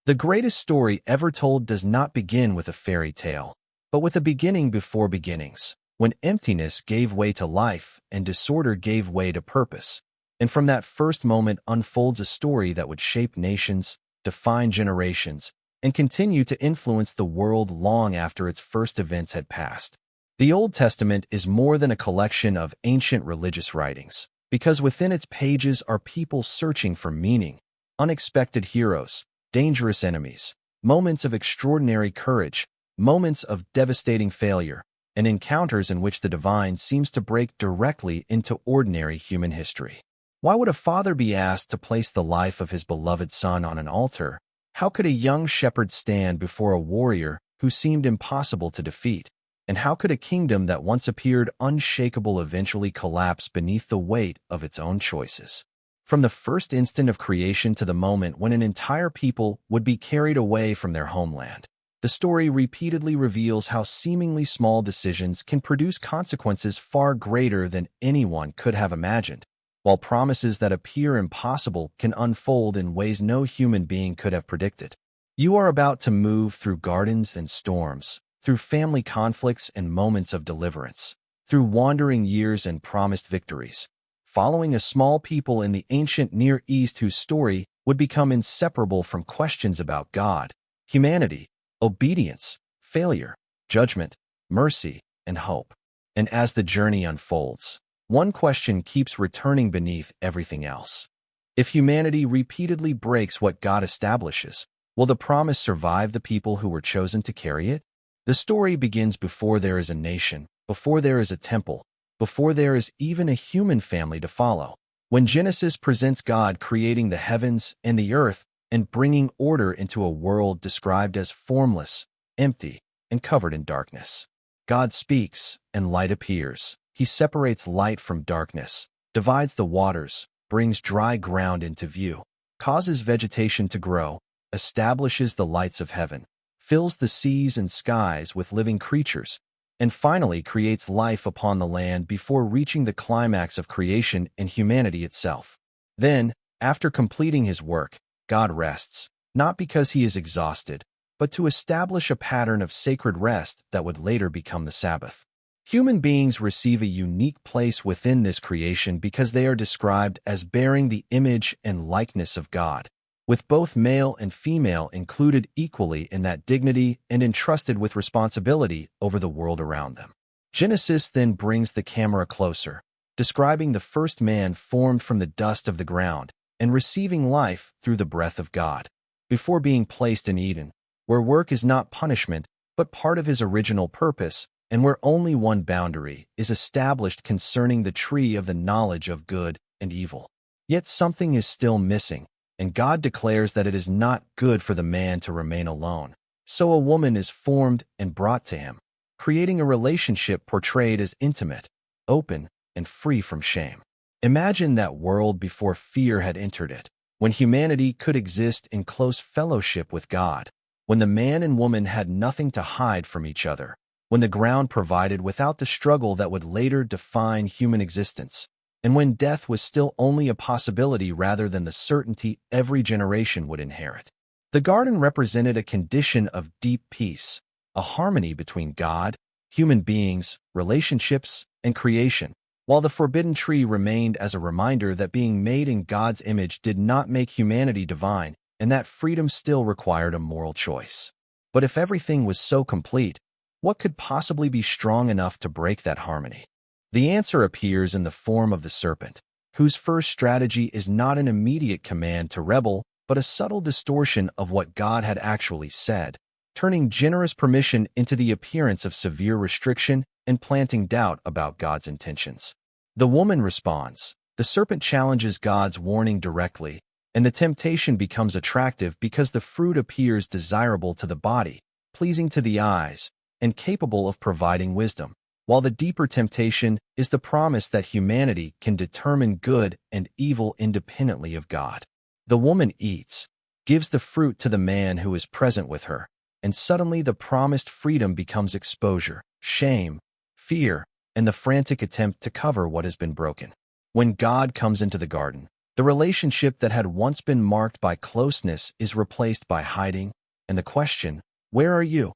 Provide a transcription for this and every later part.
The greatest story ever told does not begin with a fairy tale, but with a beginning before beginnings, when emptiness gave way to life and disorder gave way to purpose. And from that first moment unfolds a story that would shape nations, define generations, and continue to influence the world long after its first events had passed. The Old Testament is more than a collection of ancient religious writings, because within its pages are people searching for meaning, unexpected heroes, dangerous enemies, moments of extraordinary courage, moments of devastating failure, and encounters in which the divine seems to break directly into ordinary human history. Why would a father be asked to place the life of his beloved son on an altar? How could a young shepherd stand before a warrior who seemed impossible to defeat? And how could a kingdom that once appeared unshakable eventually collapse beneath the weight of its own choices? From the first instant of creation to the moment when an entire people would be carried away from their homeland, the story repeatedly reveals how seemingly small decisions can produce consequences far greater than anyone could have imagined, while promises that appear impossible can unfold in ways no human being could have predicted. You are about to move through gardens and storms, through family conflicts and moments of deliverance, through wandering years and promised victories, following a small people in the ancient Near East whose story would become inseparable from questions about God, humanity, obedience, failure, judgment, mercy, and hope. And as the journey unfolds, one question keeps returning beneath everything else. If humanity repeatedly breaks what God establishes, will the promise survive the people who were chosen to carry it? The story begins before there is a nation, before there is a temple, before there is even a human family to follow. When Genesis presents God creating the heavens and the earth and bringing order into a world described as formless, empty, and covered in darkness. God speaks, and light appears. He separates light from darkness, divides the waters, brings dry ground into view, causes vegetation to grow, establishes the lights of heaven, fills the seas and skies with living creatures, and finally creates life upon the land before reaching the climax of creation and humanity itself. Then, after completing his work, God rests, not because he is exhausted, but to establish a pattern of sacred rest that would later become the Sabbath. Human beings receive a unique place within this creation because they are described as bearing the image and likeness of God, with both male and female included equally in that dignity and entrusted with responsibility over the world around them. Genesis then brings the camera closer, describing the first man formed from the dust of the ground and receiving life through the breath of God, before being placed in Eden, where work is not punishment but part of his original purpose, and where only one boundary is established concerning the tree of the knowledge of good and evil. Yet something is still missing, and God declares that it is not good for the man to remain alone. So a woman is formed and brought to him, creating a relationship portrayed as intimate, open, and free from shame. Imagine that world before fear had entered it, when humanity could exist in close fellowship with God, when the man and woman had nothing to hide from each other, when the ground provided without the struggle that would later define human existence, and when death was still only a possibility rather than the certainty every generation would inherit. The garden represented a condition of deep peace, a harmony between God, human beings, relationships, and creation, while the forbidden tree remained as a reminder that being made in God's image did not make humanity divine, and that freedom still required a moral choice. But if everything was so complete, what could possibly be strong enough to break that harmony? The answer appears in the form of the serpent, whose first strategy is not an immediate command to rebel, but a subtle distortion of what God had actually said, turning generous permission into the appearance of severe restriction and planting doubt about God's intentions. The woman responds. The serpent challenges God's warning directly, and the temptation becomes attractive because the fruit appears desirable to the body, pleasing to the eyes, and capable of providing wisdom, while the deeper temptation is the promise that humanity can determine good and evil independently of God. The woman eats, gives the fruit to the man who is present with her, and suddenly the promised freedom becomes exposure, shame, fear, and the frantic attempt to cover what has been broken. When God comes into the garden, The relationship that had once been marked by closeness is replaced by hiding, and the question, "Where are you?"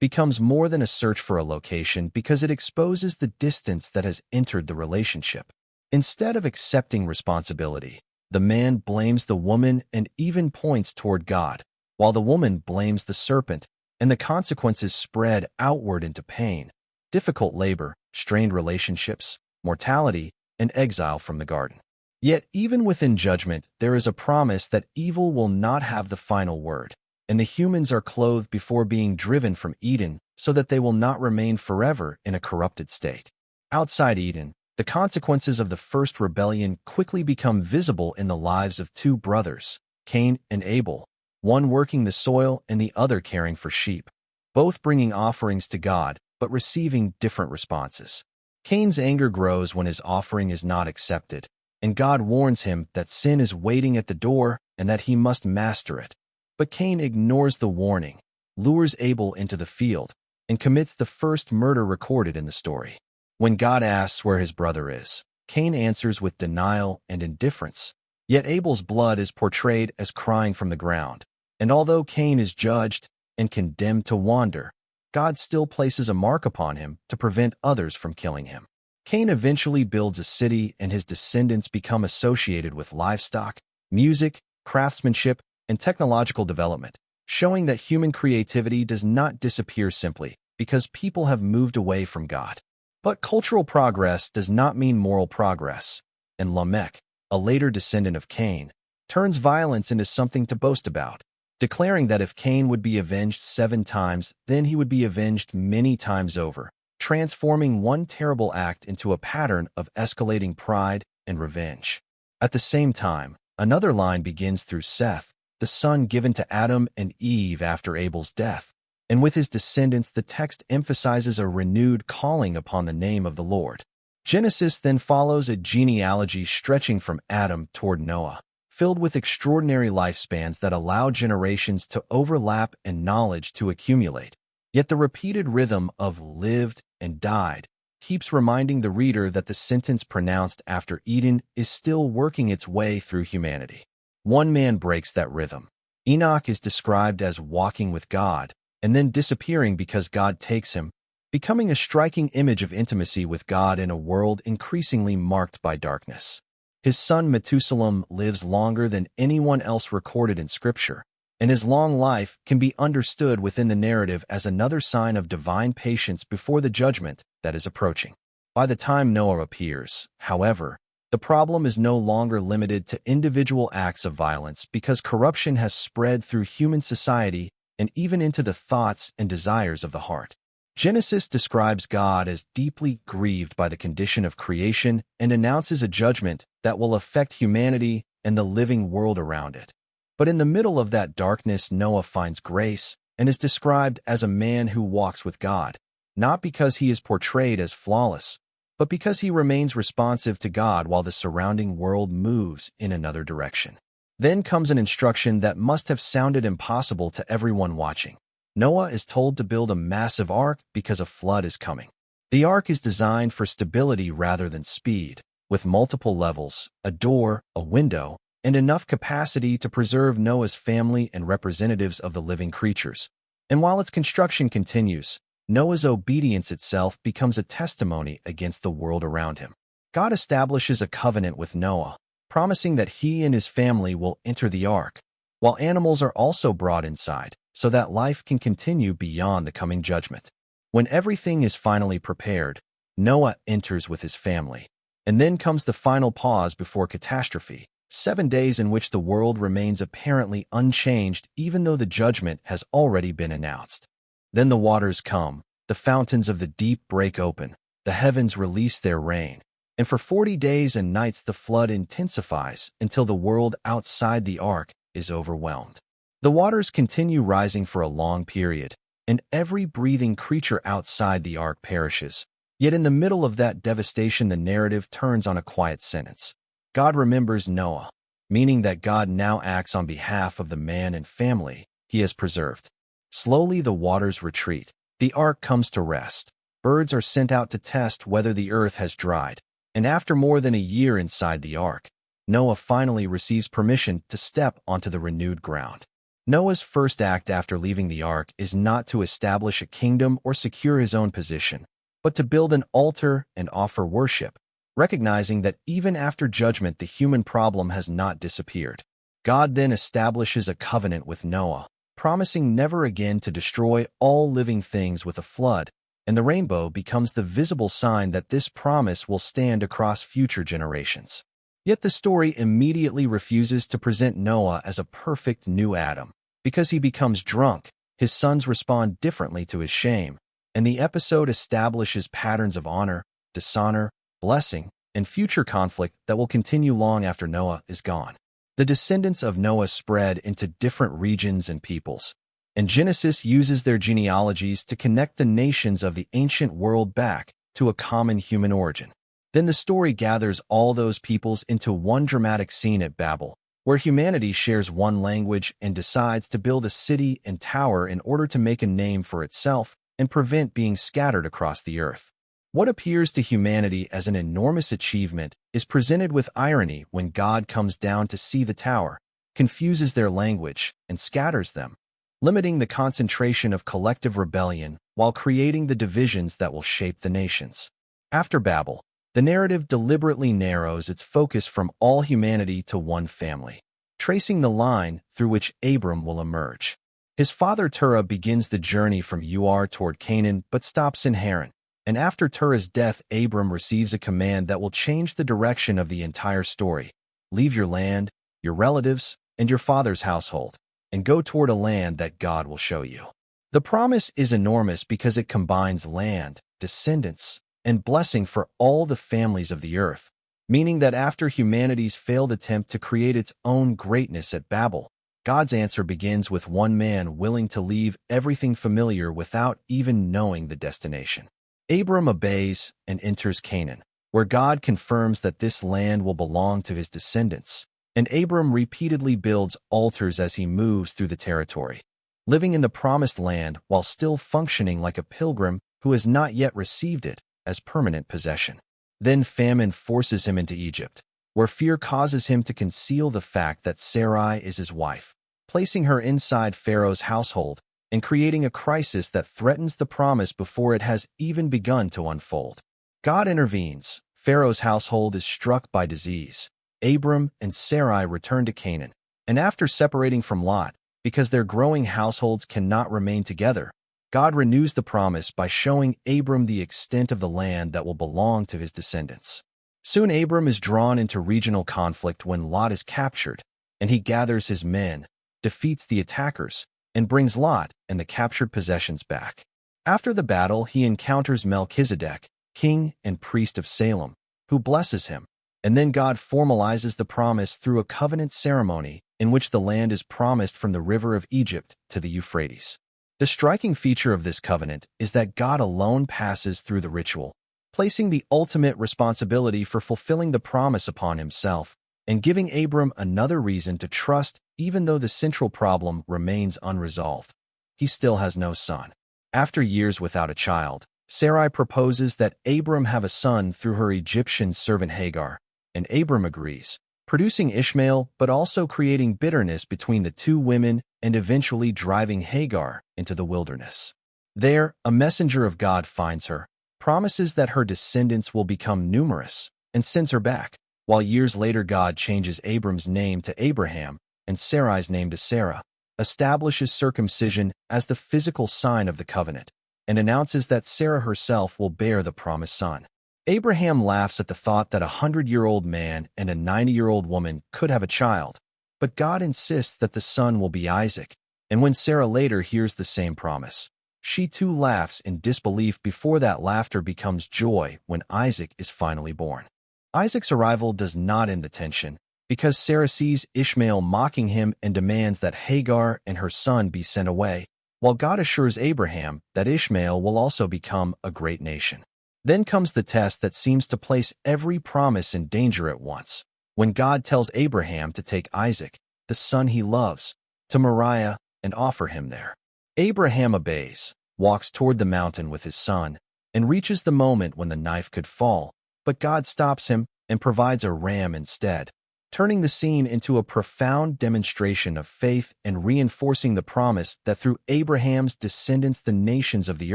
becomes more than a search for a location because it exposes the distance that has entered the relationship. Instead of accepting responsibility, the man blames the woman and even points toward God, while the woman blames the serpent, and the consequences spread outward into pain, difficult labor, strained relationships, mortality, and exile from the garden. Yet even within judgment, there is a promise that evil will not have the final word, and the humans are clothed before being driven from Eden so that they will not remain forever in a corrupted state. Outside Eden, the consequences of the first rebellion quickly become visible in the lives of two brothers, Cain and Abel, one working the soil and the other caring for sheep, both bringing offerings to God but receiving different responses. Cain's anger grows when his offering is not accepted, and God warns him that sin is waiting at the door and that he must master it. But Cain ignores the warning, lures Abel into the field, and commits the first murder recorded in the story. When God asks where his brother is, Cain answers with denial and indifference. Yet Abel's blood is portrayed as crying from the ground, and although Cain is judged and condemned to wander, God still places a mark upon him to prevent others from killing him. Cain eventually builds a city, and his descendants become associated with livestock, music, craftsmanship, and technological development, showing that human creativity does not disappear simply because people have moved away from God. But cultural progress does not mean moral progress, and Lamech, a later descendant of Cain, turns violence into something to boast about, declaring that if Cain would be avenged 7 times, then he would be avenged many times over, transforming one terrible act into a pattern of escalating pride and revenge. At the same time, another line begins through Seth, the son given to Adam and Eve after Abel's death, and with his descendants the text emphasizes a renewed calling upon the name of the Lord. Genesis then follows a genealogy stretching from Adam toward Noah, filled with extraordinary lifespans that allow generations to overlap and knowledge to accumulate. Yet the repeated rhythm of lived and died keeps reminding the reader that the sentence pronounced after Eden is still working its way through humanity. One man breaks that rhythm. Enoch is described as walking with God and then disappearing because God takes him, becoming a striking image of intimacy with God in a world increasingly marked by darkness. His son Methuselah lives longer than anyone else recorded in Scripture, and his long life can be understood within the narrative as another sign of divine patience before the judgment that is approaching. By the time Noah appears, however, the problem is no longer limited to individual acts of violence because corruption has spread through human society and even into the thoughts and desires of the heart. Genesis describes God as deeply grieved by the condition of creation and announces a judgment that will affect humanity and the living world around it. But in the middle of that darkness, Noah finds grace and is described as a man who walks with God, not because he is portrayed as flawless, but because he remains responsive to God while the surrounding world moves in another direction. Then comes an instruction that must have sounded impossible to everyone watching. Noah is told to build a massive ark because a flood is coming. The ark is designed for stability rather than speed, with multiple levels, a door, a window, and enough capacity to preserve Noah's family and representatives of the living creatures. And while its construction continues, Noah's obedience itself becomes a testimony against the world around him. God establishes a covenant with Noah, promising that he and his family will enter the ark, while animals are also brought inside, so that life can continue beyond the coming judgment. When everything is finally prepared, Noah enters with his family. And then comes the final pause before catastrophe, 7 days in which the world remains apparently unchanged even though the judgment has already been announced. Then the waters come, the fountains of the deep break open, the heavens release their rain, and for 40 days and nights the flood intensifies until the world outside the ark is overwhelmed. The waters continue rising for a long period, and every breathing creature outside the ark perishes. Yet in the middle of that devastation, the narrative turns on a quiet sentence. God remembers Noah, meaning that God now acts on behalf of the man and family he has preserved. Slowly the waters retreat. The ark comes to rest. Birds are sent out to test whether the earth has dried. And after more than a year inside the ark, Noah finally receives permission to step onto the renewed ground. Noah's first act after leaving the ark is not to establish a kingdom or secure his own position, but to build an altar and offer worship, recognizing that even after judgment the human problem has not disappeared. God then establishes a covenant with Noah, promising never again to destroy all living things with a flood, and the rainbow becomes the visible sign that this promise will stand across future generations. Yet the story immediately refuses to present Noah as a perfect new Adam. Because he becomes drunk, his sons respond differently to his shame, and the episode establishes patterns of honor, dishonor, blessing, and future conflict that will continue long after Noah is gone. The descendants of Noah spread into different regions and peoples, and Genesis uses their genealogies to connect the nations of the ancient world back to a common human origin. Then the story gathers all those peoples into one dramatic scene at Babel, where humanity shares one language and decides to build a city and tower in order to make a name for itself and prevent being scattered across the earth. What appears to humanity as an enormous achievement is presented with irony when God comes down to see the tower, confuses their language, and scatters them, limiting the concentration of collective rebellion while creating the divisions that will shape the nations. After Babel, the narrative deliberately narrows its focus from all humanity to one family, tracing the line through which Abram will emerge. His father Terah begins the journey from Ur toward Canaan but stops in Haran, and after Terah's death Abram receives a command that will change the direction of the entire story. Leave your land, your relatives, and your father's household, and go toward a land that God will show you. The promise is enormous because it combines land, descendants, and blessing for all the families of the earth, meaning that after humanity's failed attempt to create its own greatness at Babel, God's answer begins with one man willing to leave everything familiar without even knowing the destination. Abram obeys and enters Canaan, where God confirms that this land will belong to his descendants, and Abram repeatedly builds altars as he moves through the territory, living in the promised land while still functioning like a pilgrim who has not yet received it as permanent possession. Then famine forces him into Egypt, where fear causes him to conceal the fact that Sarai is his wife, placing her inside Pharaoh's household and creating a crisis that threatens the promise before it has even begun to unfold. God intervenes. Pharaoh's household is struck by disease. Abram and Sarai return to Canaan, and after separating from Lot, because their growing households cannot remain together, God renews the promise by showing Abram the extent of the land that will belong to his descendants. Soon Abram is drawn into regional conflict when Lot is captured, and he gathers his men, defeats the attackers, and brings Lot and the captured possessions back. After the battle, he encounters Melchizedek, king and priest of Salem, who blesses him, and then God formalizes the promise through a covenant ceremony in which the land is promised from the river of Egypt to the Euphrates. The striking feature of this covenant is that God alone passes through the ritual, placing the ultimate responsibility for fulfilling the promise upon himself, and giving Abram another reason to trust even though the central problem remains unresolved. He still has no son. After years without a child, Sarai proposes that Abram have a son through her Egyptian servant Hagar, and Abram agrees, producing Ishmael but also creating bitterness between the two women and eventually driving Hagar into the wilderness. There, a messenger of God finds her, promises that her descendants will become numerous, and sends her back, while years later God changes Abram's name to Abraham and Sarai's name to Sarah, establishes circumcision as the physical sign of the covenant, and announces that Sarah herself will bear the promised son. Abraham laughs at the thought that a 100-year-old man and a 90-year-old woman could have a child, but God insists that the son will be Isaac, and when Sarah later hears the same promise, she too laughs in disbelief before that laughter becomes joy when Isaac is finally born. Isaac's arrival does not end the tension, because Sarah sees Ishmael mocking him and demands that Hagar and her son be sent away, while God assures Abraham that Ishmael will also become a great nation. Then comes the test that seems to place every promise in danger at once, when God tells Abraham to take Isaac, the son he loves, to Moriah and offer him there. Abraham obeys, walks toward the mountain with his son, and reaches the moment when the knife could fall, but God stops him and provides a ram instead, turning the scene into a profound demonstration of faith and reinforcing the promise that through Abraham's descendants the nations of the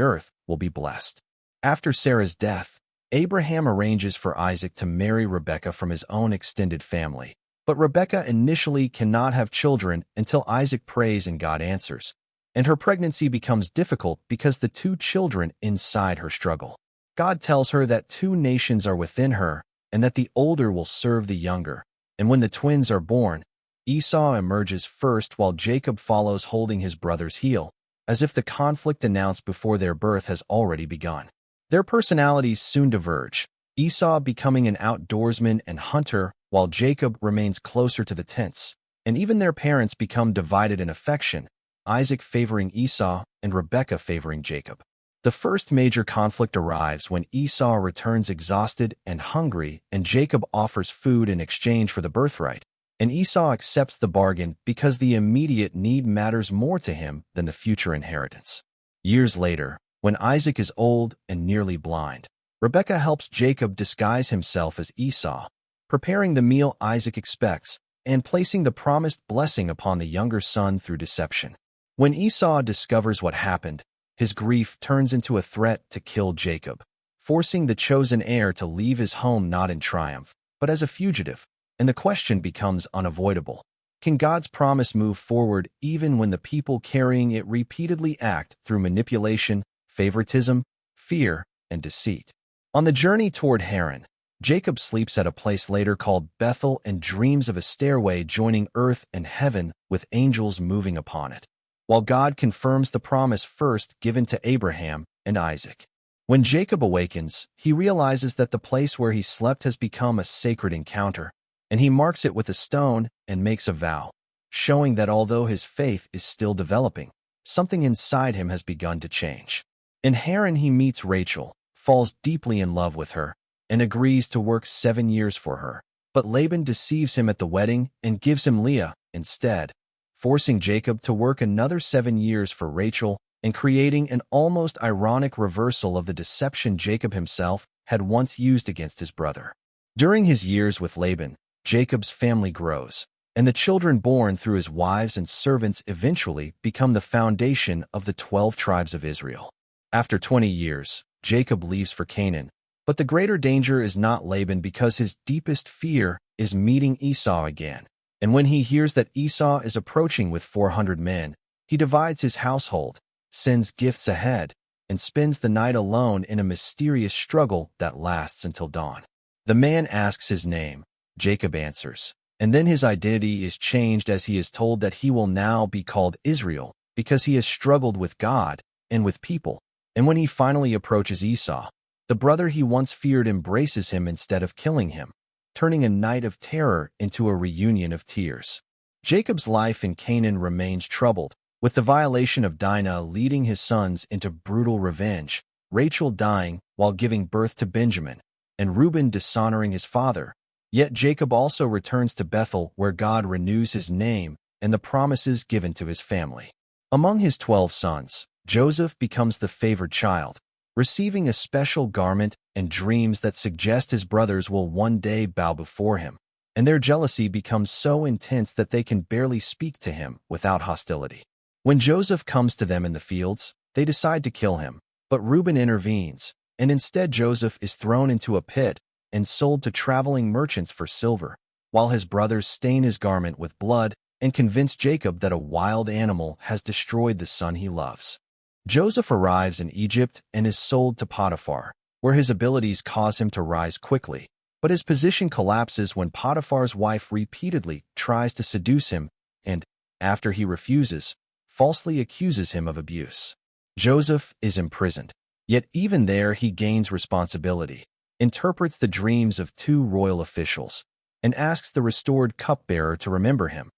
earth will be blessed. After Sarah's death, Abraham arranges for Isaac to marry Rebekah from his own extended family. But Rebekah initially cannot have children until Isaac prays and God answers, and her pregnancy becomes difficult because the two children inside her struggle. God tells her that two nations are within her and that the older will serve the younger. And when the twins are born, Esau emerges first while Jacob follows holding his brother's heel, as if the conflict announced before their birth has already begun. Their personalities soon diverge, Esau becoming an outdoorsman and hunter while Jacob remains closer to the tents, and even their parents become divided in affection, Isaac favoring Esau and Rebekah favoring Jacob. The first major conflict arrives when Esau returns exhausted and hungry and Jacob offers food in exchange for the birthright, and Esau accepts the bargain because the immediate need matters more to him than the future inheritance. Years later, when Isaac is old and nearly blind, Rebekah helps Jacob disguise himself as Esau, preparing the meal Isaac expects and placing the promised blessing upon the younger son through deception. When Esau discovers what happened, his grief turns into a threat to kill Jacob, forcing the chosen heir to leave his home not in triumph, but as a fugitive, and the question becomes unavoidable. Can God's promise move forward even when the people carrying it repeatedly act through manipulation, favoritism, fear, and deceit? On the journey toward Haran, Jacob sleeps at a place later called Bethel and dreams of a stairway joining earth and heaven with angels moving upon it, while God confirms the promise first given to Abraham and Isaac. When Jacob awakens, he realizes that the place where he slept has become a sacred encounter, and he marks it with a stone and makes a vow, showing that although his faith is still developing, something inside him has begun to change. In Haran he meets Rachel, falls deeply in love with her, and agrees to work 7 years for her. But Laban deceives him at the wedding and gives him Leah instead, forcing Jacob to work another 7 years for Rachel and creating an almost ironic reversal of the deception Jacob himself had once used against his brother. During his years with Laban, Jacob's family grows, and the children born through his wives and servants eventually become the foundation of the 12 tribes of Israel. After 20 years, Jacob leaves for Canaan, but the greater danger is not Laban because his deepest fear is meeting Esau again. And when he hears that Esau is approaching with 400 men, he divides his household, sends gifts ahead, and spends the night alone in a mysterious struggle that lasts until dawn. The man asks his name, Jacob answers, and then his identity is changed as he is told that he will now be called Israel because he has struggled with God and with people. And when he finally approaches Esau, the brother he once feared embraces him instead of killing him, turning a night of terror into a reunion of tears. Jacob's life in Canaan remains troubled, with the violation of Dinah leading his sons into brutal revenge, Rachel dying while giving birth to Benjamin, and Reuben dishonoring his father. Yet Jacob also returns to Bethel where God renews his name and the promises given to his family. Among his 12 sons, Joseph becomes the favored child, receiving a special garment and dreams that suggest his brothers will one day bow before him, and their jealousy becomes so intense that they can barely speak to him without hostility. When Joseph comes to them in the fields, they decide to kill him, but Reuben intervenes, and instead Joseph is thrown into a pit and sold to traveling merchants for silver, while his brothers stain his garment with blood and convince Jacob that a wild animal has destroyed the son he loves. Joseph arrives in Egypt and is sold to Potiphar, where his abilities cause him to rise quickly, but his position collapses when Potiphar's wife repeatedly tries to seduce him and, after he refuses, falsely accuses him of abuse. Joseph is imprisoned, yet even there he gains responsibility, interprets the dreams of 2 royal officials, and asks the restored cupbearer to remember him,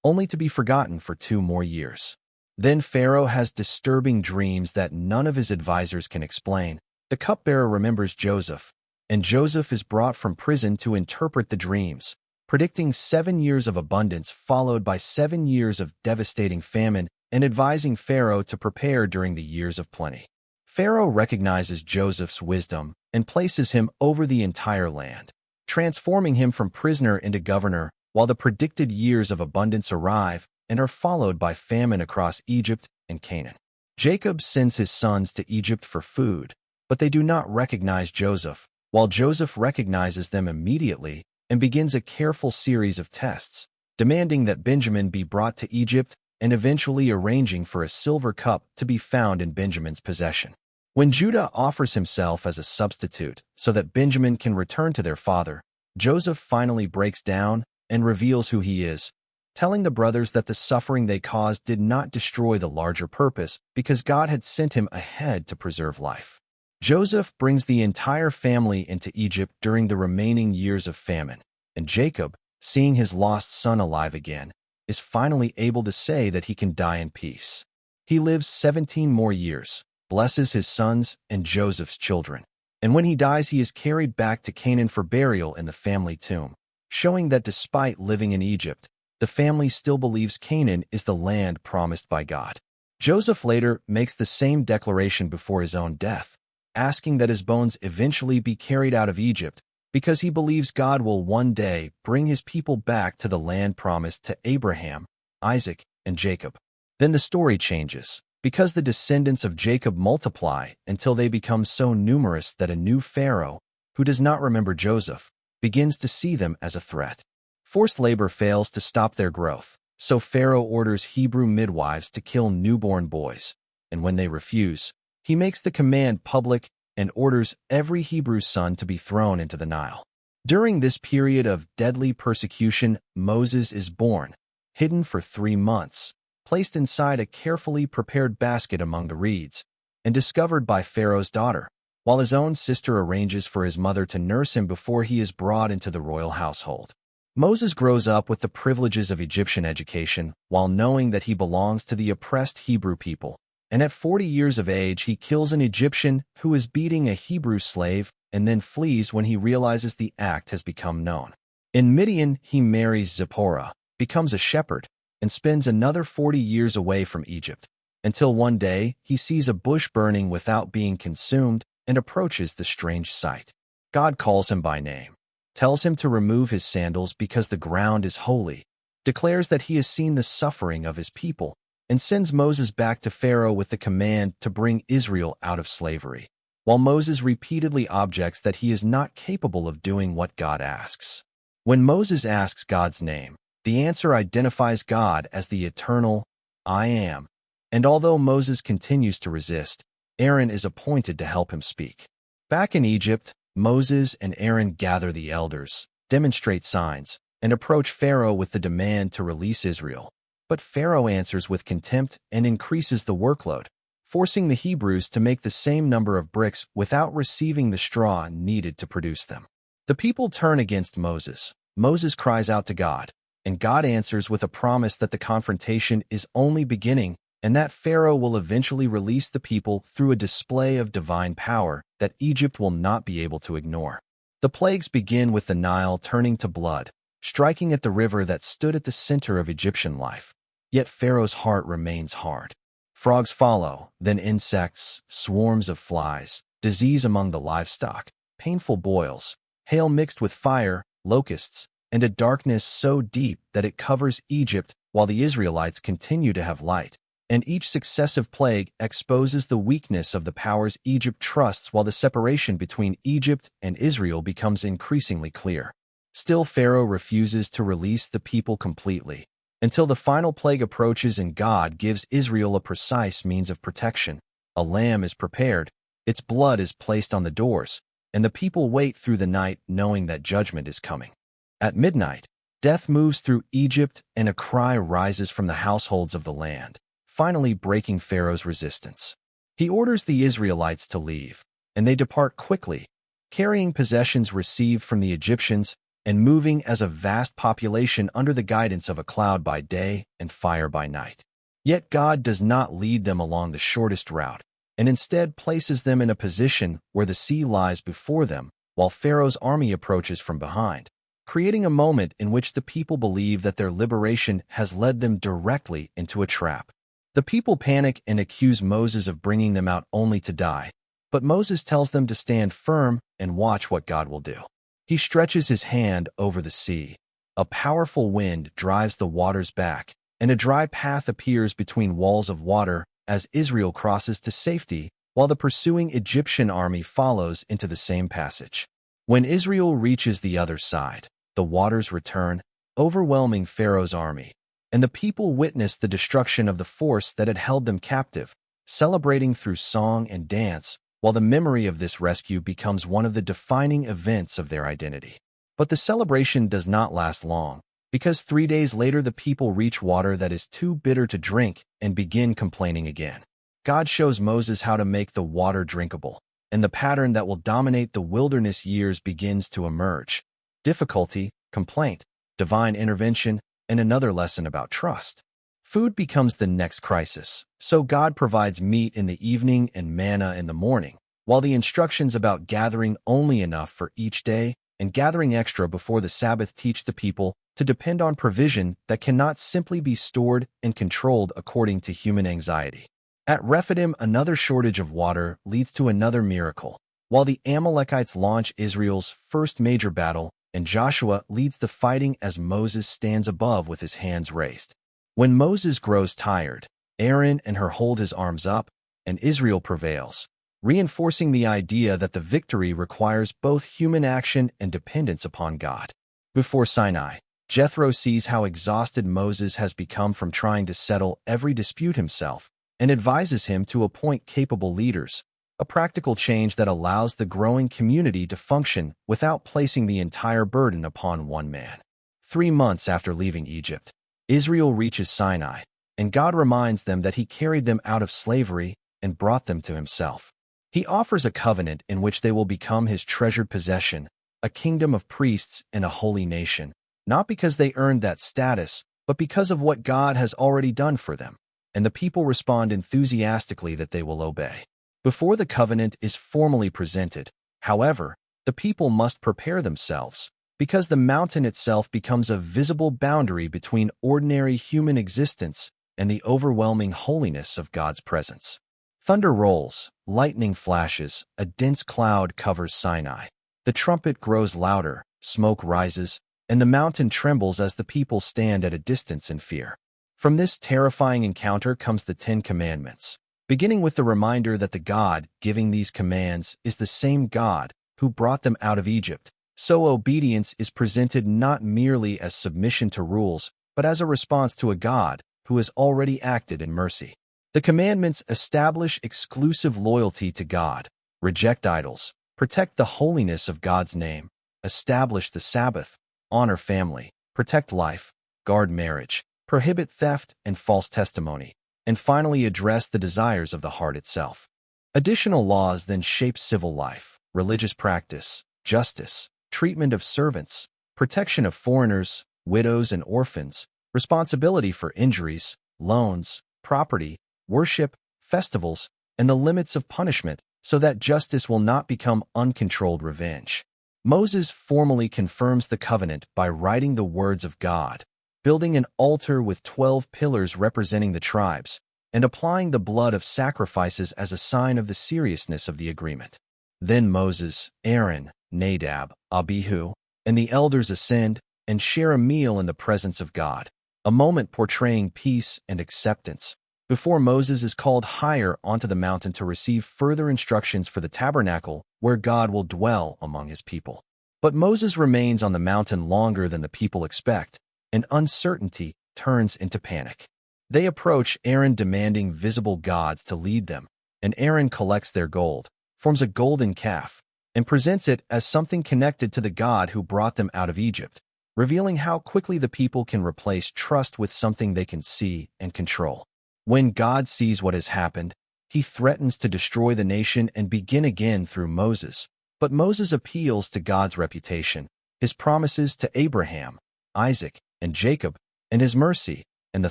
only to be forgotten for 2 more years. Then Pharaoh has disturbing dreams that none of his advisors can explain. The cupbearer remembers Joseph, and Joseph is brought from prison to interpret the dreams, predicting 7 years of abundance followed by 7 years of devastating famine and advising Pharaoh to prepare during the years of plenty. Pharaoh recognizes Joseph's wisdom and places him over the entire land, transforming him from prisoner into governor while the predicted years of abundance arrive and are followed by famine across Egypt and Canaan. Jacob sends his sons to Egypt for food, but they do not recognize Joseph, while Joseph recognizes them immediately and begins a careful series of tests, demanding that Benjamin be brought to Egypt and eventually arranging for a silver cup to be found in Benjamin's possession. When Judah offers himself as a substitute so that Benjamin can return to their father, Joseph finally breaks down and reveals who he is, telling the brothers that the suffering they caused did not destroy the larger purpose because God had sent him ahead to preserve life. Joseph brings the entire family into Egypt during the remaining years of famine, and Jacob, seeing his lost son alive again, is finally able to say that he can die in peace. He lives 17 more years, blesses his sons and Joseph's children, and when he dies he is carried back to Canaan for burial in the family tomb, showing that despite living in Egypt, the family still believes Canaan is the land promised by God. Joseph later makes the same declaration before his own death, asking that his bones eventually be carried out of Egypt because he believes God will one day bring his people back to the land promised to Abraham, Isaac, and Jacob. Then the story changes, because the descendants of Jacob multiply until they become so numerous that a new Pharaoh, who does not remember Joseph, begins to see them as a threat. Forced labor fails to stop their growth, so Pharaoh orders Hebrew midwives to kill newborn boys, and when they refuse, he makes the command public and orders every Hebrew son to be thrown into the Nile. During this period of deadly persecution, Moses is born, hidden for 3 months, placed inside a carefully prepared basket among the reeds, and discovered by Pharaoh's daughter, while his own sister arranges for his mother to nurse him before he is brought into the royal household. Moses grows up with the privileges of Egyptian education while knowing that he belongs to the oppressed Hebrew people, and at 40 years of age he kills an Egyptian who is beating a Hebrew slave and then flees when he realizes the act has become known. In Midian, he marries Zipporah, becomes a shepherd, and spends another 40 years away from Egypt, until one day he sees a bush burning without being consumed and approaches the strange sight. God calls him by name, tells him to remove his sandals because the ground is holy, declares that he has seen the suffering of his people, and sends Moses back to Pharaoh with the command to bring Israel out of slavery, while Moses repeatedly objects that he is not capable of doing what God asks. When Moses asks God's name, the answer identifies God as the eternal I Am, and although Moses continues to resist, Aaron is appointed to help him speak. Back in Egypt, Moses and Aaron gather the elders, demonstrate signs, and approach Pharaoh with the demand to release Israel. But Pharaoh answers with contempt and increases the workload, forcing the Hebrews to make the same number of bricks without receiving the straw needed to produce them. The people turn against Moses. Moses cries out to God, and God answers with a promise that the confrontation is only beginning and that Pharaoh will eventually release the people through a display of divine power that Egypt will not be able to ignore. The plagues begin with the Nile turning to blood, striking at the river that stood at the center of Egyptian life. Yet Pharaoh's heart remains hard. Frogs follow, then insects, swarms of flies, disease among the livestock, painful boils, hail mixed with fire, locusts, and a darkness so deep that it covers Egypt while the Israelites continue to have light. And each successive plague exposes the weakness of the powers Egypt trusts while the separation between Egypt and Israel becomes increasingly clear. Still, Pharaoh refuses to release the people completely, until the final plague approaches and God gives Israel a precise means of protection. A lamb is prepared, its blood is placed on the doors, and the people wait through the night knowing that judgment is coming. At midnight, death moves through Egypt and a cry rises from the households of the land, finally breaking Pharaoh's resistance. He orders the Israelites to leave, and they depart quickly, carrying possessions received from the Egyptians and moving as a vast population under the guidance of a cloud by day and fire by night. Yet God does not lead them along the shortest route, and instead places them in a position where the sea lies before them while Pharaoh's army approaches from behind, creating a moment in which the people believe that their liberation has led them directly into a trap. The people panic and accuse Moses of bringing them out only to die, but Moses tells them to stand firm and watch what God will do. He stretches his hand over the sea, A powerful wind drives the waters back, and a dry path appears between walls of water as Israel crosses to safety, while the pursuing Egyptian army follows into the same passage. When Israel reaches the other side, the waters return, overwhelming Pharaoh's army, and the people witness the destruction of the force that had held them captive, celebrating through song and dance, while the memory of this rescue becomes one of the defining events of their identity. But the celebration does not last long, because 3 days later the people reach water that is too bitter to drink and begin complaining again. God shows Moses how to make the water drinkable, and the pattern that will dominate the wilderness years begins to emerge. Difficulty, complaint, divine intervention, and another lesson about trust. Food becomes the next crisis, so God provides meat in the evening and manna in the morning, while the instructions about gathering only enough for each day and gathering extra before the Sabbath teach the people to depend on provision that cannot simply be stored and controlled according to human anxiety. At Rephidim, another shortage of water leads to another miracle, while the Amalekites launch Israel's first major battle, and Joshua leads the fighting as Moses stands above with his hands raised. When Moses grows tired, Aaron and Hur hold his arms up, and Israel prevails, reinforcing the idea that the victory requires both human action and dependence upon God. Before Sinai, Jethro sees how exhausted Moses has become from trying to settle every dispute himself, and advises him to appoint capable leaders, a practical change that allows the growing community to function without placing the entire burden upon one man. 3 months after leaving Egypt, Israel reaches Sinai, and God reminds them that he carried them out of slavery and brought them to himself. He offers a covenant in which they will become his treasured possession, a kingdom of priests and a holy nation, not because they earned that status, but because of what God has already done for them, and the people respond enthusiastically that they will obey. Before the covenant is formally presented, however, the people must prepare themselves, because the mountain itself becomes a visible boundary between ordinary human existence and the overwhelming holiness of God's presence. Thunder rolls, lightning flashes, a dense cloud covers Sinai. The trumpet grows louder, smoke rises, and the mountain trembles as the people stand at a distance in fear. From this terrifying encounter comes the 10 Commandments, beginning with the reminder that the God giving these commands is the same God who brought them out of Egypt. So obedience is presented not merely as submission to rules, but as a response to a God who has already acted in mercy. The commandments establish exclusive loyalty to God, reject idols, protect the holiness of God's name, establish the Sabbath, honor family, protect life, guard marriage, prohibit theft and false testimony, and finally address the desires of the heart itself. Additional laws then shape civil life, religious practice, justice, treatment of servants, protection of foreigners, widows and orphans, responsibility for injuries, loans, property, worship, festivals, and the limits of punishment so that justice will not become uncontrolled revenge. Moses formally confirms the covenant by writing the words of God, building an altar with 12 pillars representing the tribes, and applying the blood of sacrifices as a sign of the seriousness of the agreement. Then Moses, Aaron, Nadab, Abihu, and the elders ascend and share a meal in the presence of God, a moment portraying peace and acceptance, before Moses is called higher onto the mountain to receive further instructions for the tabernacle where God will dwell among his people. But Moses remains on the mountain longer than the people expect, and uncertainty turns into panic. They approach Aaron demanding visible gods to lead them, and Aaron collects their gold, forms a golden calf, and presents it as something connected to the God who brought them out of Egypt, revealing how quickly the people can replace trust with something they can see and control. When God sees what has happened, he threatens to destroy the nation and begin again through Moses. But Moses appeals to God's reputation, his promises to Abraham, Isaac, and Jacob, and his mercy, and the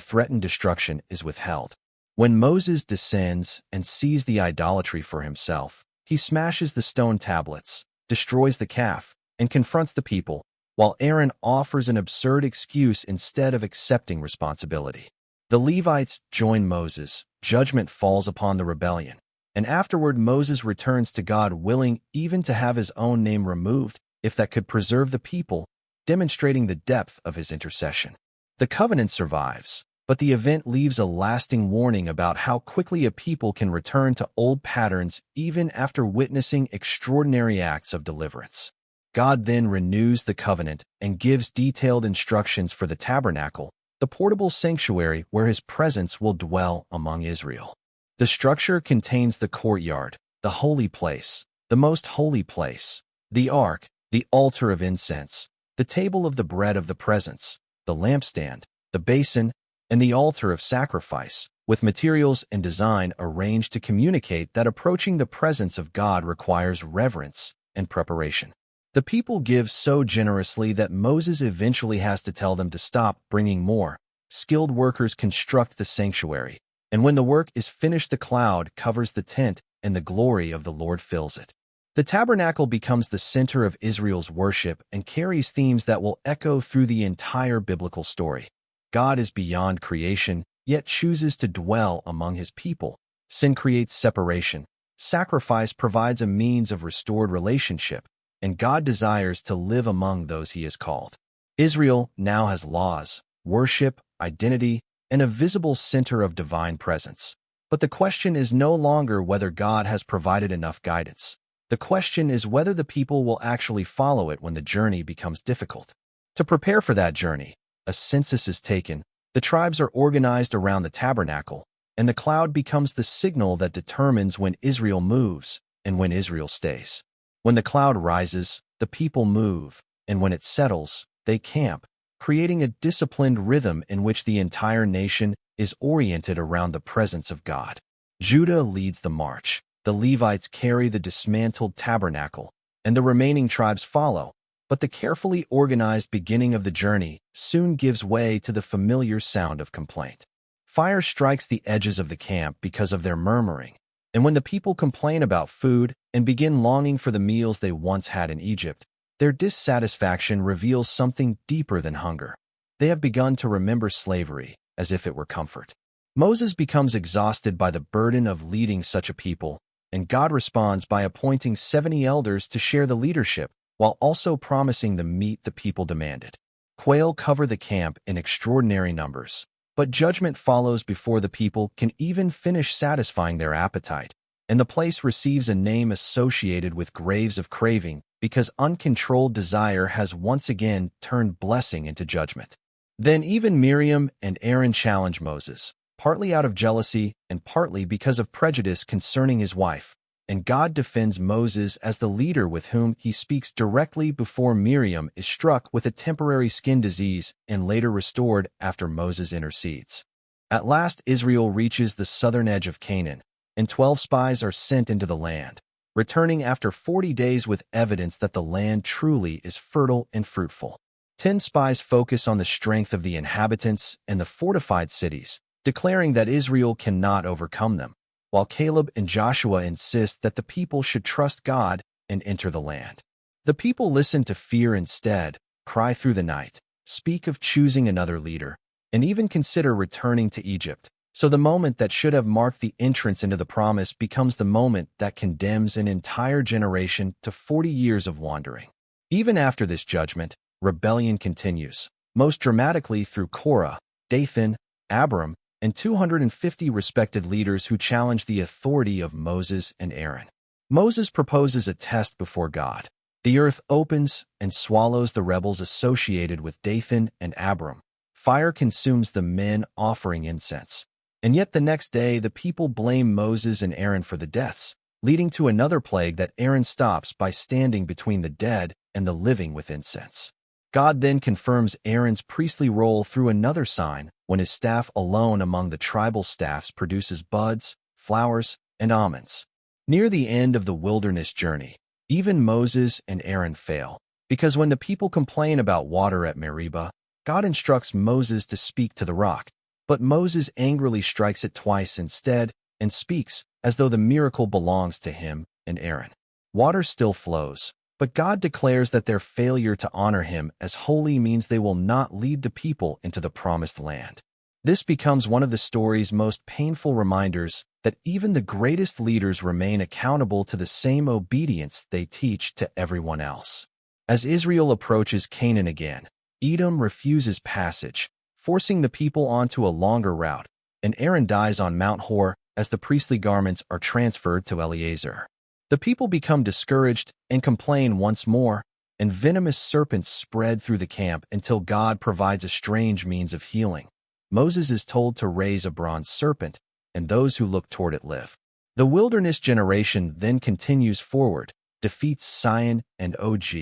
threatened destruction is withheld. When Moses descends and sees the idolatry for himself, he smashes the stone tablets, destroys the calf, and confronts the people, while Aaron offers an absurd excuse instead of accepting responsibility. The Levites join Moses, judgment falls upon the rebellion, and afterward Moses returns to God willing even to have his own name removed if that could preserve the people, demonstrating the depth of his intercession. The covenant survives, but the event leaves a lasting warning about how quickly a people can return to old patterns even after witnessing extraordinary acts of deliverance. God then renews the covenant and gives detailed instructions for the tabernacle, the portable sanctuary where his presence will dwell among Israel. The structure contains the courtyard, the holy place, the most holy place, the ark, the altar of incense, the table of the bread of the presence, the lampstand, the basin, and the altar of sacrifice, with materials and design arranged to communicate that approaching the presence of God requires reverence and preparation. The people give so generously that Moses eventually has to tell them to stop bringing more. Skilled workers construct the sanctuary, and when the work is finished, the cloud covers the tent and the glory of the Lord fills it. The tabernacle becomes the center of Israel's worship and carries themes that will echo through the entire biblical story. God is beyond creation, yet chooses to dwell among his people. Sin creates separation. Sacrifice provides a means of restored relationship, and God desires to live among those he has called. Israel now has laws, worship, identity, and a visible center of divine presence. But the question is no longer whether God has provided enough guidance. The question is whether the people will actually follow it when the journey becomes difficult. To prepare for that journey, a census is taken, the tribes are organized around the tabernacle, and the cloud becomes the signal that determines when Israel moves and when Israel stays. When the cloud rises, the people move, and when it settles, they camp, creating a disciplined rhythm in which the entire nation is oriented around the presence of God. Judah leads the march, the Levites carry the dismantled tabernacle, and the remaining tribes follow, but the carefully organized beginning of the journey soon gives way to the familiar sound of complaint. Fire strikes the edges of the camp because of their murmuring, and when the people complain about food and begin longing for the meals they once had in Egypt, their dissatisfaction reveals something deeper than hunger. They have begun to remember slavery as if it were comfort. Moses becomes exhausted by the burden of leading such a people, and God responds by appointing 70 elders to share the leadership, while also promising the meat the people demanded. Quail cover the camp in extraordinary numbers, but judgment follows before the people can even finish satisfying their appetite, and the place receives a name associated with graves of craving because uncontrolled desire has once again turned blessing into judgment. Then even Miriam and Aaron challenge Moses, partly out of jealousy and partly because of prejudice concerning his wife, and God defends Moses as the leader with whom he speaks directly before Miriam is struck with a temporary skin disease and later restored after Moses intercedes. At last Israel reaches the southern edge of Canaan, and 12 spies are sent into the land, returning after 40 days with evidence that the land truly is fertile and fruitful. 10 spies focus on the strength of the inhabitants and the fortified cities, declaring that Israel cannot overcome them, while Caleb and Joshua insist that the people should trust God and enter the land. The people listen to fear instead, cry through the night, speak of choosing another leader, and even consider returning to Egypt. So the moment that should have marked the entrance into the promise becomes the moment that condemns an entire generation to 40 years of wandering. Even after this judgment, rebellion continues, most dramatically through Korah, Dathan, Abiram, and 250 respected leaders who challenge the authority of Moses and Aaron. Moses proposes a test before God. The earth opens and swallows the rebels associated with Dathan and Abiram. Fire consumes the men offering incense. And yet the next day the people blame Moses and Aaron for the deaths, leading to another plague that Aaron stops by standing between the dead and the living with incense. God then confirms Aaron's priestly role through another sign when his staff alone among the tribal staffs produces buds, flowers, and almonds. Near the end of the wilderness journey, even Moses and Aaron fail, because when the people complain about water at Meribah, God instructs Moses to speak to the rock, but Moses angrily strikes it twice instead and speaks as though the miracle belongs to him and Aaron. Water still flows, but God declares that their failure to honor him as holy means they will not lead the people into the promised land. This becomes one of the story's most painful reminders that even the greatest leaders remain accountable to the same obedience they teach to everyone else. As Israel approaches Canaan again, Edom refuses passage, forcing the people onto a longer route, and Aaron dies on Mount Hor as the priestly garments are transferred to Eleazar. The people become discouraged and complain once more, and venomous serpents spread through the camp until God provides a strange means of healing. Moses is told to raise a bronze serpent, and those who look toward it live. The wilderness generation then continues forward, defeats Sihon and Og,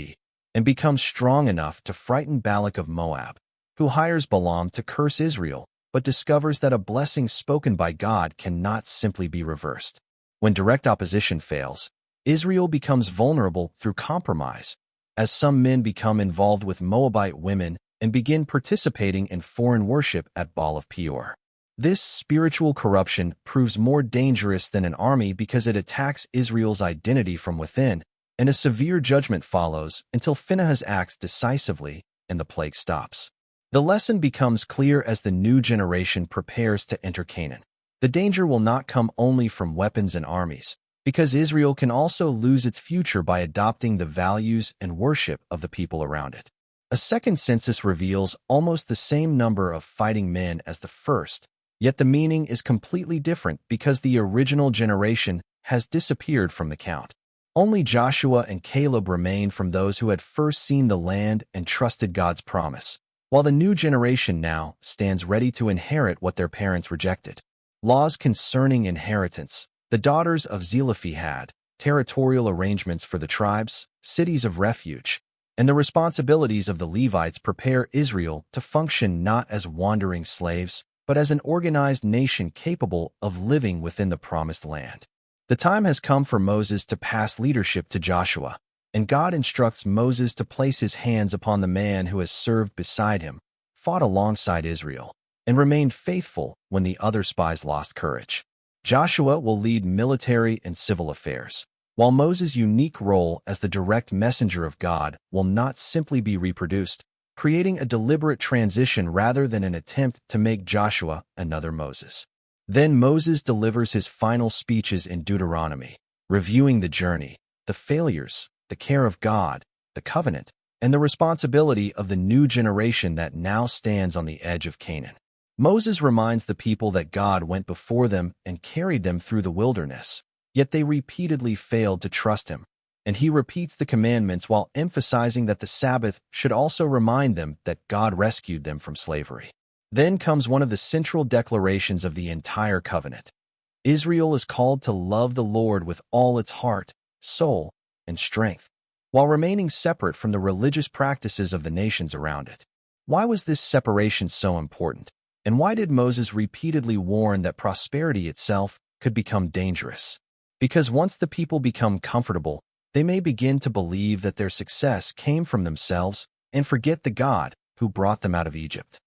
and becomes strong enough to frighten Balak of Moab, who hires Balaam to curse Israel, but discovers that a blessing spoken by God cannot simply be reversed. When direct opposition fails, Israel becomes vulnerable through compromise, as some men become involved with Moabite women and begin participating in foreign worship at Baal of Peor. This spiritual corruption proves more dangerous than an army because it attacks Israel's identity from within, and a severe judgment follows until Phinehas acts decisively and the plague stops. The lesson becomes clear as the new generation prepares to enter Canaan. The danger will not come only from weapons and armies, because Israel can also lose its future by adopting the values and worship of the people around it. A second census reveals almost the same number of fighting men as the first, yet the meaning is completely different because the original generation has disappeared from the count. Only Joshua and Caleb remain from those who had first seen the land and trusted God's promise, while the new generation now stands ready to inherit what their parents rejected. Laws concerning inheritance, the daughters of Zelophehad, territorial arrangements for the tribes, cities of refuge, and the responsibilities of the Levites prepare Israel to function not as wandering slaves, but as an organized nation capable of living within the promised land. The time has come for Moses to pass leadership to Joshua, and God instructs Moses to place his hands upon the man who has served beside him, fought alongside Israel, and remained faithful when the other spies lost courage. Joshua will lead military and civil affairs, while Moses' unique role as the direct messenger of God will not simply be reproduced, creating a deliberate transition rather than an attempt to make Joshua another Moses. Then Moses delivers his final speeches in Deuteronomy, reviewing the journey, the failures, the care of God, the covenant, and the responsibility of the new generation that now stands on the edge of Canaan. Moses reminds the people that God went before them and carried them through the wilderness, yet they repeatedly failed to trust him, and he repeats the commandments while emphasizing that the Sabbath should also remind them that God rescued them from slavery. Then comes one of the central declarations of the entire covenant. Israel is called to love the Lord with all its heart, soul, and strength, while remaining separate from the religious practices of the nations around it. Why was this separation so important? And why did Moses repeatedly warn that prosperity itself could become dangerous? Because once the people become comfortable, they may begin to believe that their success came from themselves and forget the God who brought them out of Egypt.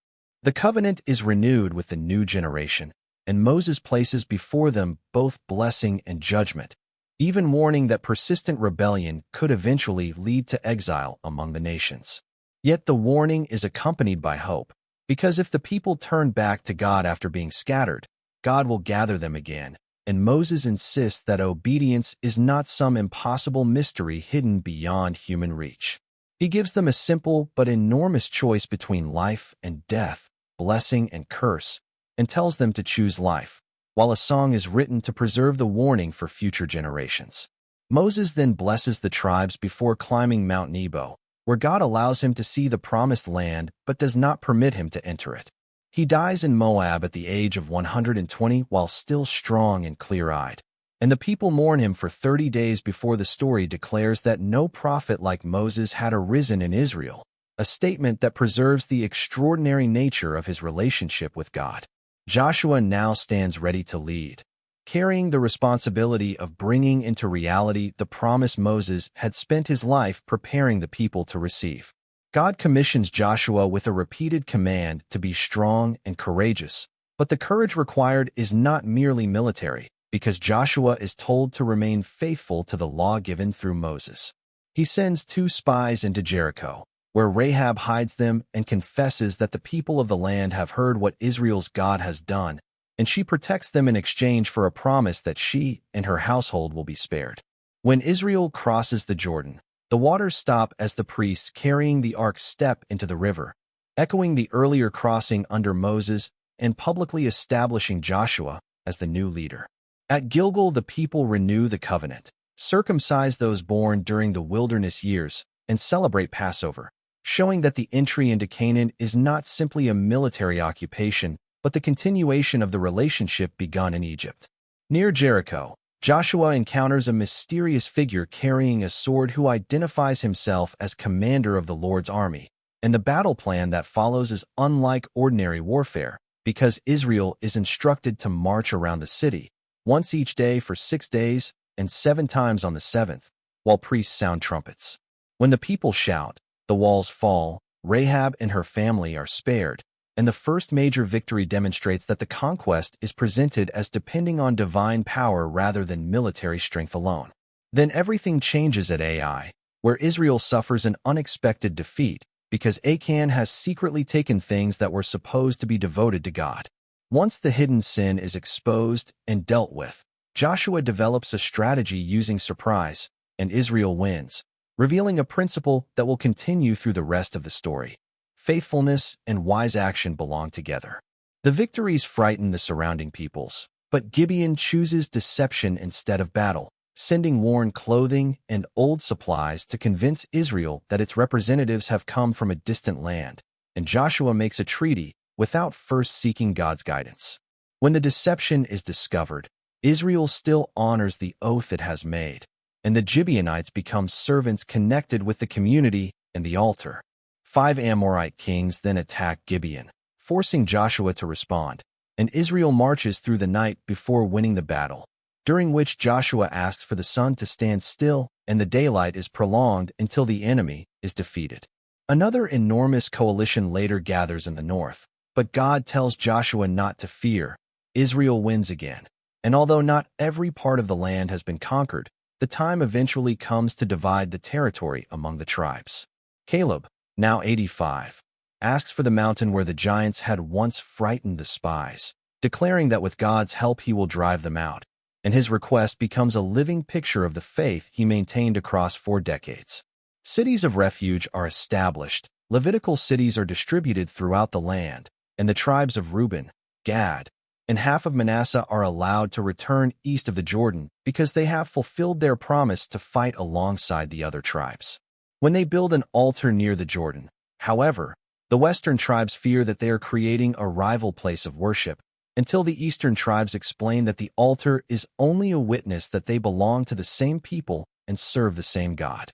The covenant is renewed with the new generation, and Moses places before them both blessing and judgment, even warning that persistent rebellion could eventually lead to exile among the nations. Yet the warning is accompanied by hope, because if the people turn back to God after being scattered, God will gather them again, and Moses insists that obedience is not some impossible mystery hidden beyond human reach. He gives them a simple but enormous choice between life and death, blessing and curse, and tells them to choose life, while a song is written to preserve the warning for future generations. Moses then blesses the tribes before climbing Mount Nebo, where God allows him to see the promised land but does not permit him to enter it. He dies in Moab at the age of 120 while still strong and clear-eyed, and the people mourn him for 30 days before the story declares that no prophet like Moses had arisen in Israel, a statement that preserves the extraordinary nature of his relationship with God. Joshua now stands ready to lead, carrying the responsibility of bringing into reality the promise Moses had spent his life preparing the people to receive. God commissions Joshua with a repeated command to be strong and courageous, but the courage required is not merely military, because Joshua is told to remain faithful to the law given through Moses. He sends 2 spies into Jericho, where Rahab hides them and confesses that the people of the land have heard what Israel's God has done, and she protects them in exchange for a promise that she and her household will be spared. When Israel crosses the Jordan, The waters stop as the priests carrying the ark step into the river, echoing the earlier crossing under Moses and publicly establishing Joshua as the new leader. At Gilgal, the people renew the covenant, circumcise those born during the wilderness years, and celebrate Passover, showing that the entry into Canaan is not simply a military occupation, but the continuation of the relationship begun in Egypt. Near Jericho, Joshua encounters a mysterious figure carrying a sword who identifies himself as commander of the Lord's army, and the battle plan that follows is unlike ordinary warfare, because Israel is instructed to march around the city, once each day for 6 days and 7 times on the 7th, while priests sound trumpets. When the people shout, the walls fall, Rahab and her family are spared, and the first major victory demonstrates that the conquest is presented as depending on divine power rather than military strength alone. Then everything changes at Ai, where Israel suffers an unexpected defeat because Achan has secretly taken things that were supposed to be devoted to God. Once the hidden sin is exposed and dealt with, Joshua develops a strategy using surprise, and Israel wins, revealing a principle that will continue through the rest of the story. Faithfulness and wise action belong together. The victories frighten the surrounding peoples, but Gibeon chooses deception instead of battle, sending worn clothing and old supplies to convince Israel that its representatives have come from a distant land, and Joshua makes a treaty without first seeking God's guidance. When the deception is discovered, Israel still honors the oath it has made, and the Gibeonites become servants connected with the community and the altar. 5 Amorite kings then attack Gibeon, forcing Joshua to respond, and Israel marches through the night before winning the battle, during which Joshua asks for the sun to stand still and the daylight is prolonged until the enemy is defeated. Another enormous coalition later gathers in the north, but God tells Joshua not to fear. Israel wins again, and although not every part of the land has been conquered, the time eventually comes to divide the territory among the tribes. Caleb, now 85, asks for the mountain where the giants had once frightened the spies, declaring that with God's help he will drive them out, and his request becomes a living picture of the faith he maintained across 4 decades. Cities of refuge are established, Levitical cities are distributed throughout the land, and the tribes of Reuben, Gad, and half of Manasseh are allowed to return east of the Jordan because they have fulfilled their promise to fight alongside the other tribes. When they build an altar near the Jordan, however, the western tribes fear that they are creating a rival place of worship, until the eastern tribes explain that the altar is only a witness that they belong to the same people and serve the same God.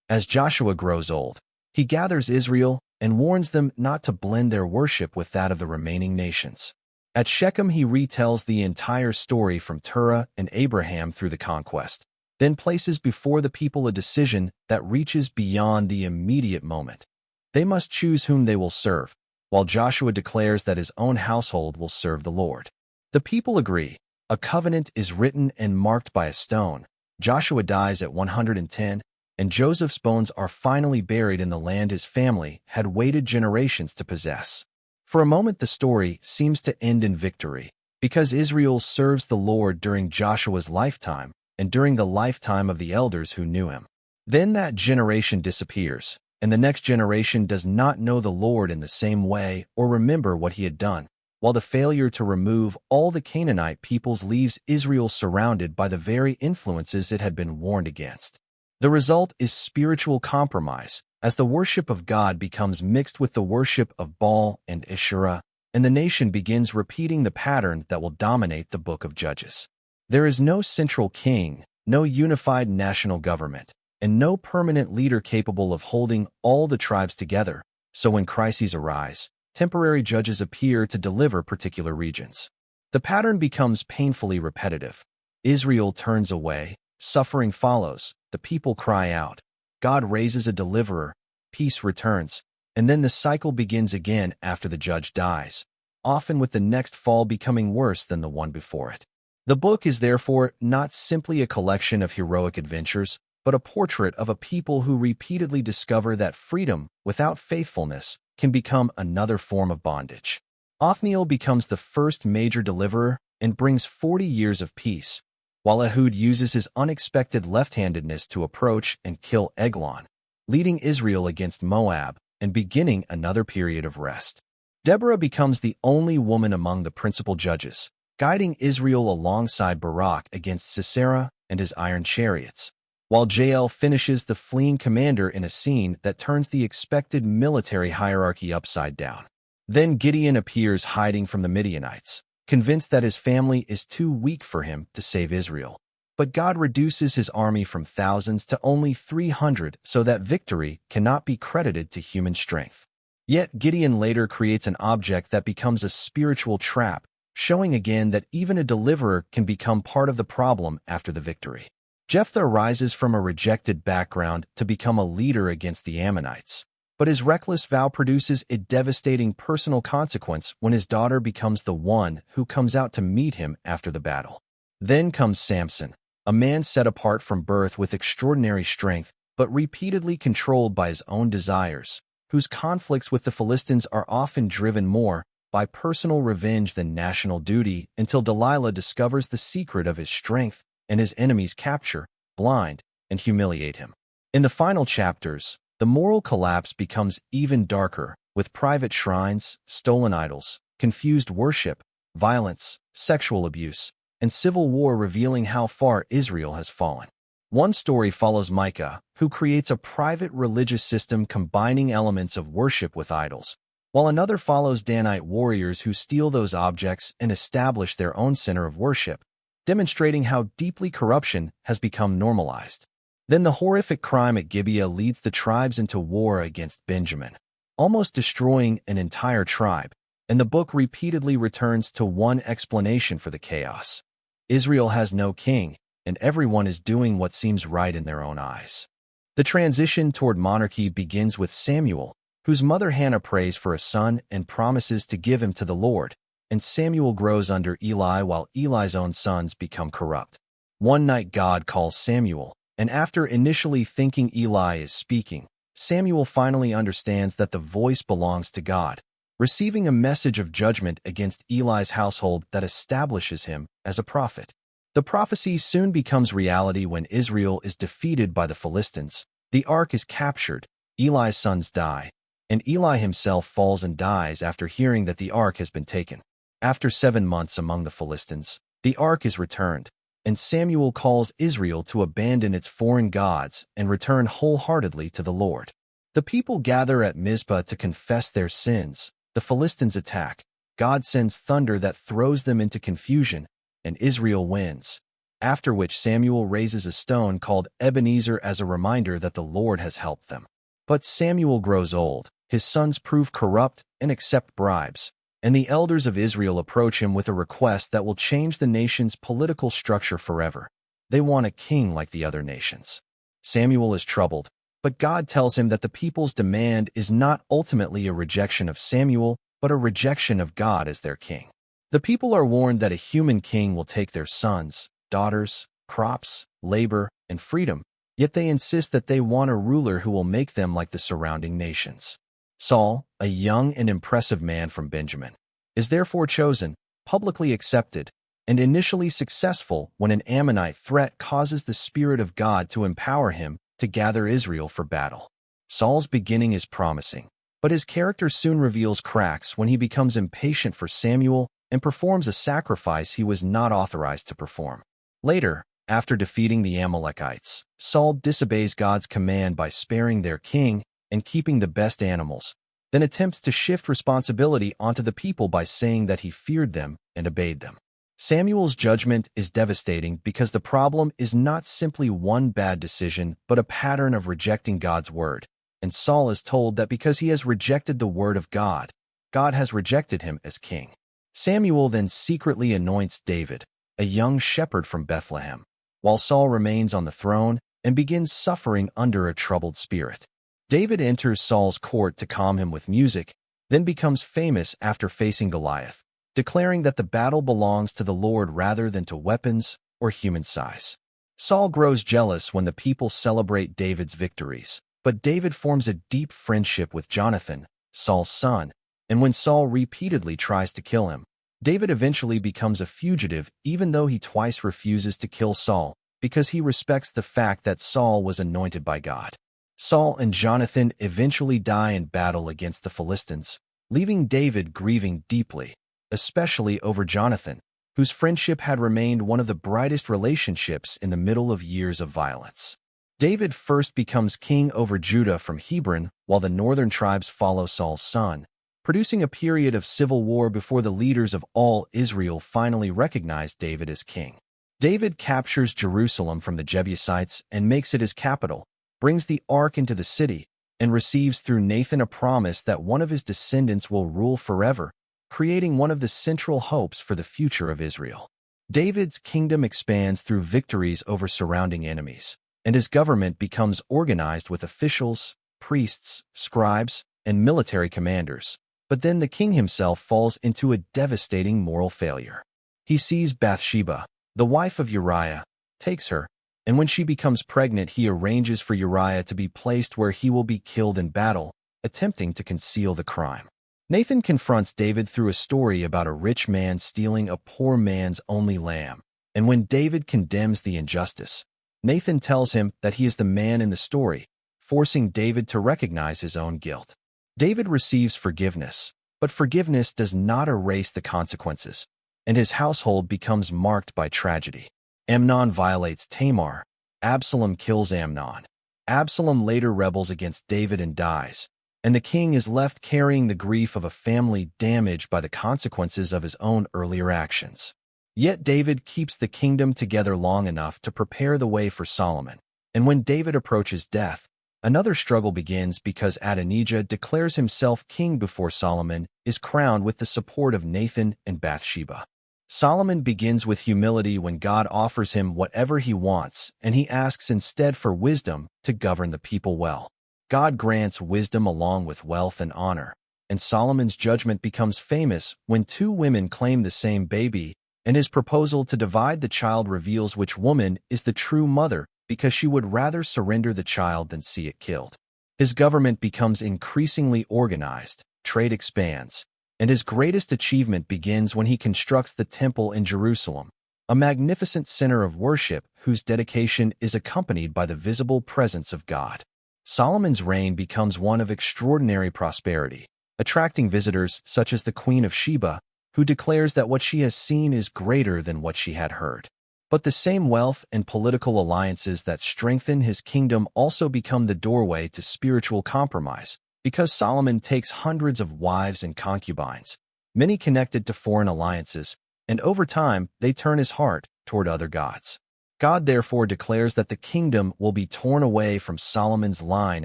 As Joshua grows old, he gathers Israel and warns them not to blend their worship with that of the remaining nations. At Shechem, he retells the entire story from Terah and Abraham through the conquest, then places before the people a decision that reaches beyond the immediate moment. They must choose whom they will serve, while Joshua declares that his own household will serve the Lord. The people agree. A covenant is written and marked by a stone. Joshua dies at 110, and Joseph's bones are finally buried in the land his family had waited generations to possess. For a moment, the story seems to end in victory, because Israel serves the Lord during Joshua's lifetime and during the lifetime of the elders who knew him. Then that generation disappears, and the next generation does not know the Lord in the same way or remember what he had done, while the failure to remove all the Canaanite peoples leaves Israel surrounded by the very influences it had been warned against. The result is spiritual compromise, as the worship of God becomes mixed with the worship of Baal and Asherah, and the nation begins repeating the pattern that will dominate the book of Judges. There is no central king, no unified national government, and no permanent leader capable of holding all the tribes together, so when crises arise, temporary judges appear to deliver particular regions. The pattern becomes painfully repetitive. Israel turns away, suffering follows, the people cry out. God raises a deliverer, peace returns, and then the cycle begins again after the judge dies, often with the next fall becoming worse than the one before it. The book is therefore not simply a collection of heroic adventures, but a portrait of a people who repeatedly discover that freedom without faithfulness can become another form of bondage. Othniel becomes the first major deliverer and brings 40 years of peace, while Ehud uses his unexpected left-handedness to approach and kill Eglon, leading Israel against Moab and beginning another period of rest. Deborah becomes the only woman among the principal judges, guiding Israel alongside Barak against Sisera and his iron chariots, while Jael finishes the fleeing commander in a scene that turns the expected military hierarchy upside down. Then Gideon appears hiding from the Midianites, convinced that his family is too weak for him to save Israel. But God reduces his army from thousands to only 300 so that victory cannot be credited to human strength. Yet Gideon later creates an object that becomes a spiritual trap, showing again that even a deliverer can become part of the problem after the victory. Jephthah rises from a rejected background to become a leader against the Ammonites, but his reckless vow produces a devastating personal consequence when his daughter becomes the one who comes out to meet him after the battle. Then comes Samson, a man set apart from birth with extraordinary strength, but repeatedly controlled by his own desires, whose conflicts with the Philistines are often driven more by personal revenge than national duty, until Delilah discovers the secret of his strength and his enemies capture, blind, and humiliate him. In the final chapters, the moral collapse becomes even darker, with private shrines, stolen idols, confused worship, violence, sexual abuse, and civil war revealing how far Israel has fallen. One story follows Micah, who creates a private religious system combining elements of worship with idols, while another follows Danite warriors who steal those objects and establish their own center of worship, demonstrating how deeply corruption has become normalized. Then the horrific crime at Gibeah leads the tribes into war against Benjamin, almost destroying an entire tribe, and the book repeatedly returns to one explanation for the chaos. Israel has no king, and everyone is doing what seems right in their own eyes. The transition toward monarchy begins with Samuel, whose mother Hannah prays for a son and promises to give him to the Lord, and Samuel grows under Eli while Eli's own sons become corrupt. One night God calls Samuel, and after initially thinking Eli is speaking, Samuel finally understands that the voice belongs to God, receiving a message of judgment against Eli's household that establishes him as a prophet. The prophecy soon becomes reality when Israel is defeated by the Philistines, the ark is captured, Eli's sons die, and Eli himself falls and dies after hearing that the ark has been taken. After 7 months among the Philistines, the ark is returned, and Samuel calls Israel to abandon its foreign gods and return wholeheartedly to the Lord. The people gather at Mizpah to confess their sins. The Philistines attack. God sends thunder that throws them into confusion, and Israel wins, after which Samuel raises a stone called Ebenezer as a reminder that the Lord has helped them. But Samuel grows old, his sons prove corrupt and accept bribes, and the elders of Israel approach him with a request that will change the nation's political structure forever. They want a king like the other nations. Samuel is troubled, but God tells him that the people's demand is not ultimately a rejection of Samuel, but a rejection of God as their king. The people are warned that a human king will take their sons, daughters, crops, labor, and freedom, yet they insist that they want a ruler who will make them like the surrounding nations. Saul, a young and impressive man from Benjamin, is therefore chosen, publicly accepted, and initially successful when an Ammonite threat causes the Spirit of God to empower him to gather Israel for battle. Saul's beginning is promising, but his character soon reveals cracks when he becomes impatient for Samuel and performs a sacrifice he was not authorized to perform. Later, after defeating the Amalekites, Saul disobeys God's command by sparing their king and keeping the best animals, then attempts to shift responsibility onto the people by saying that he feared them and obeyed them. Samuel's judgment is devastating because the problem is not simply one bad decision but a pattern of rejecting God's word, and Saul is told that because he has rejected the word of God, God has rejected him as king. Samuel then secretly anoints David, a young shepherd from Bethlehem, while Saul remains on the throne and begins suffering under a troubled spirit. David enters Saul's court to calm him with music, then becomes famous after facing Goliath, declaring that the battle belongs to the Lord rather than to weapons or human size. Saul grows jealous when the people celebrate David's victories, but David forms a deep friendship with Jonathan, Saul's son, and when Saul repeatedly tries to kill him, David eventually becomes a fugitive even though he twice refuses to kill Saul because he respects the fact that Saul was anointed by God. Saul and Jonathan eventually die in battle against the Philistines, leaving David grieving deeply, especially over Jonathan, whose friendship had remained one of the brightest relationships in the middle of years of violence. David first becomes king over Judah from Hebron, while the northern tribes follow Saul's son, producing a period of civil war before the leaders of all Israel finally recognized David as king. David captures Jerusalem from the Jebusites and makes it his capital, brings the ark into the city, and receives through Nathan a promise that one of his descendants will rule forever, creating one of the central hopes for the future of Israel. David's kingdom expands through victories over surrounding enemies, and his government becomes organized with officials, priests, scribes, and military commanders. But then the king himself falls into a devastating moral failure. He sees Bathsheba, the wife of Uriah, takes her, and when she becomes pregnant, he arranges for Uriah to be placed where he will be killed in battle, attempting to conceal the crime. Nathan confronts David through a story about a rich man stealing a poor man's only lamb, and when David condemns the injustice, Nathan tells him that he is the man in the story, forcing David to recognize his own guilt. David receives forgiveness, but forgiveness does not erase the consequences, and his household becomes marked by tragedy. Amnon violates Tamar. Absalom kills Amnon. Absalom later rebels against David and dies, and the king is left carrying the grief of a family damaged by the consequences of his own earlier actions. Yet David keeps the kingdom together long enough to prepare the way for Solomon, and when David approaches death, another struggle begins because Adonijah declares himself king before Solomon is crowned with the support of Nathan and Bathsheba. Solomon begins with humility when God offers him whatever he wants, and he asks instead for wisdom to govern the people well. God grants wisdom along with wealth and honor, and Solomon's judgment becomes famous when two women claim the same baby, and his proposal to divide the child reveals which woman is the true mother because she would rather surrender the child than see it killed. His government becomes increasingly organized, trade expands, and his greatest achievement begins when he constructs the temple in Jerusalem, a magnificent center of worship whose dedication is accompanied by the visible presence of God. Solomon's reign becomes one of extraordinary prosperity, attracting visitors such as the Queen of Sheba, who declares that what she has seen is greater than what she had heard. But the same wealth and political alliances that strengthen his kingdom also become the doorway to spiritual compromise, because Solomon takes hundreds of wives and concubines, many connected to foreign alliances, and over time they turn his heart toward other gods. God therefore declares that the kingdom will be torn away from Solomon's line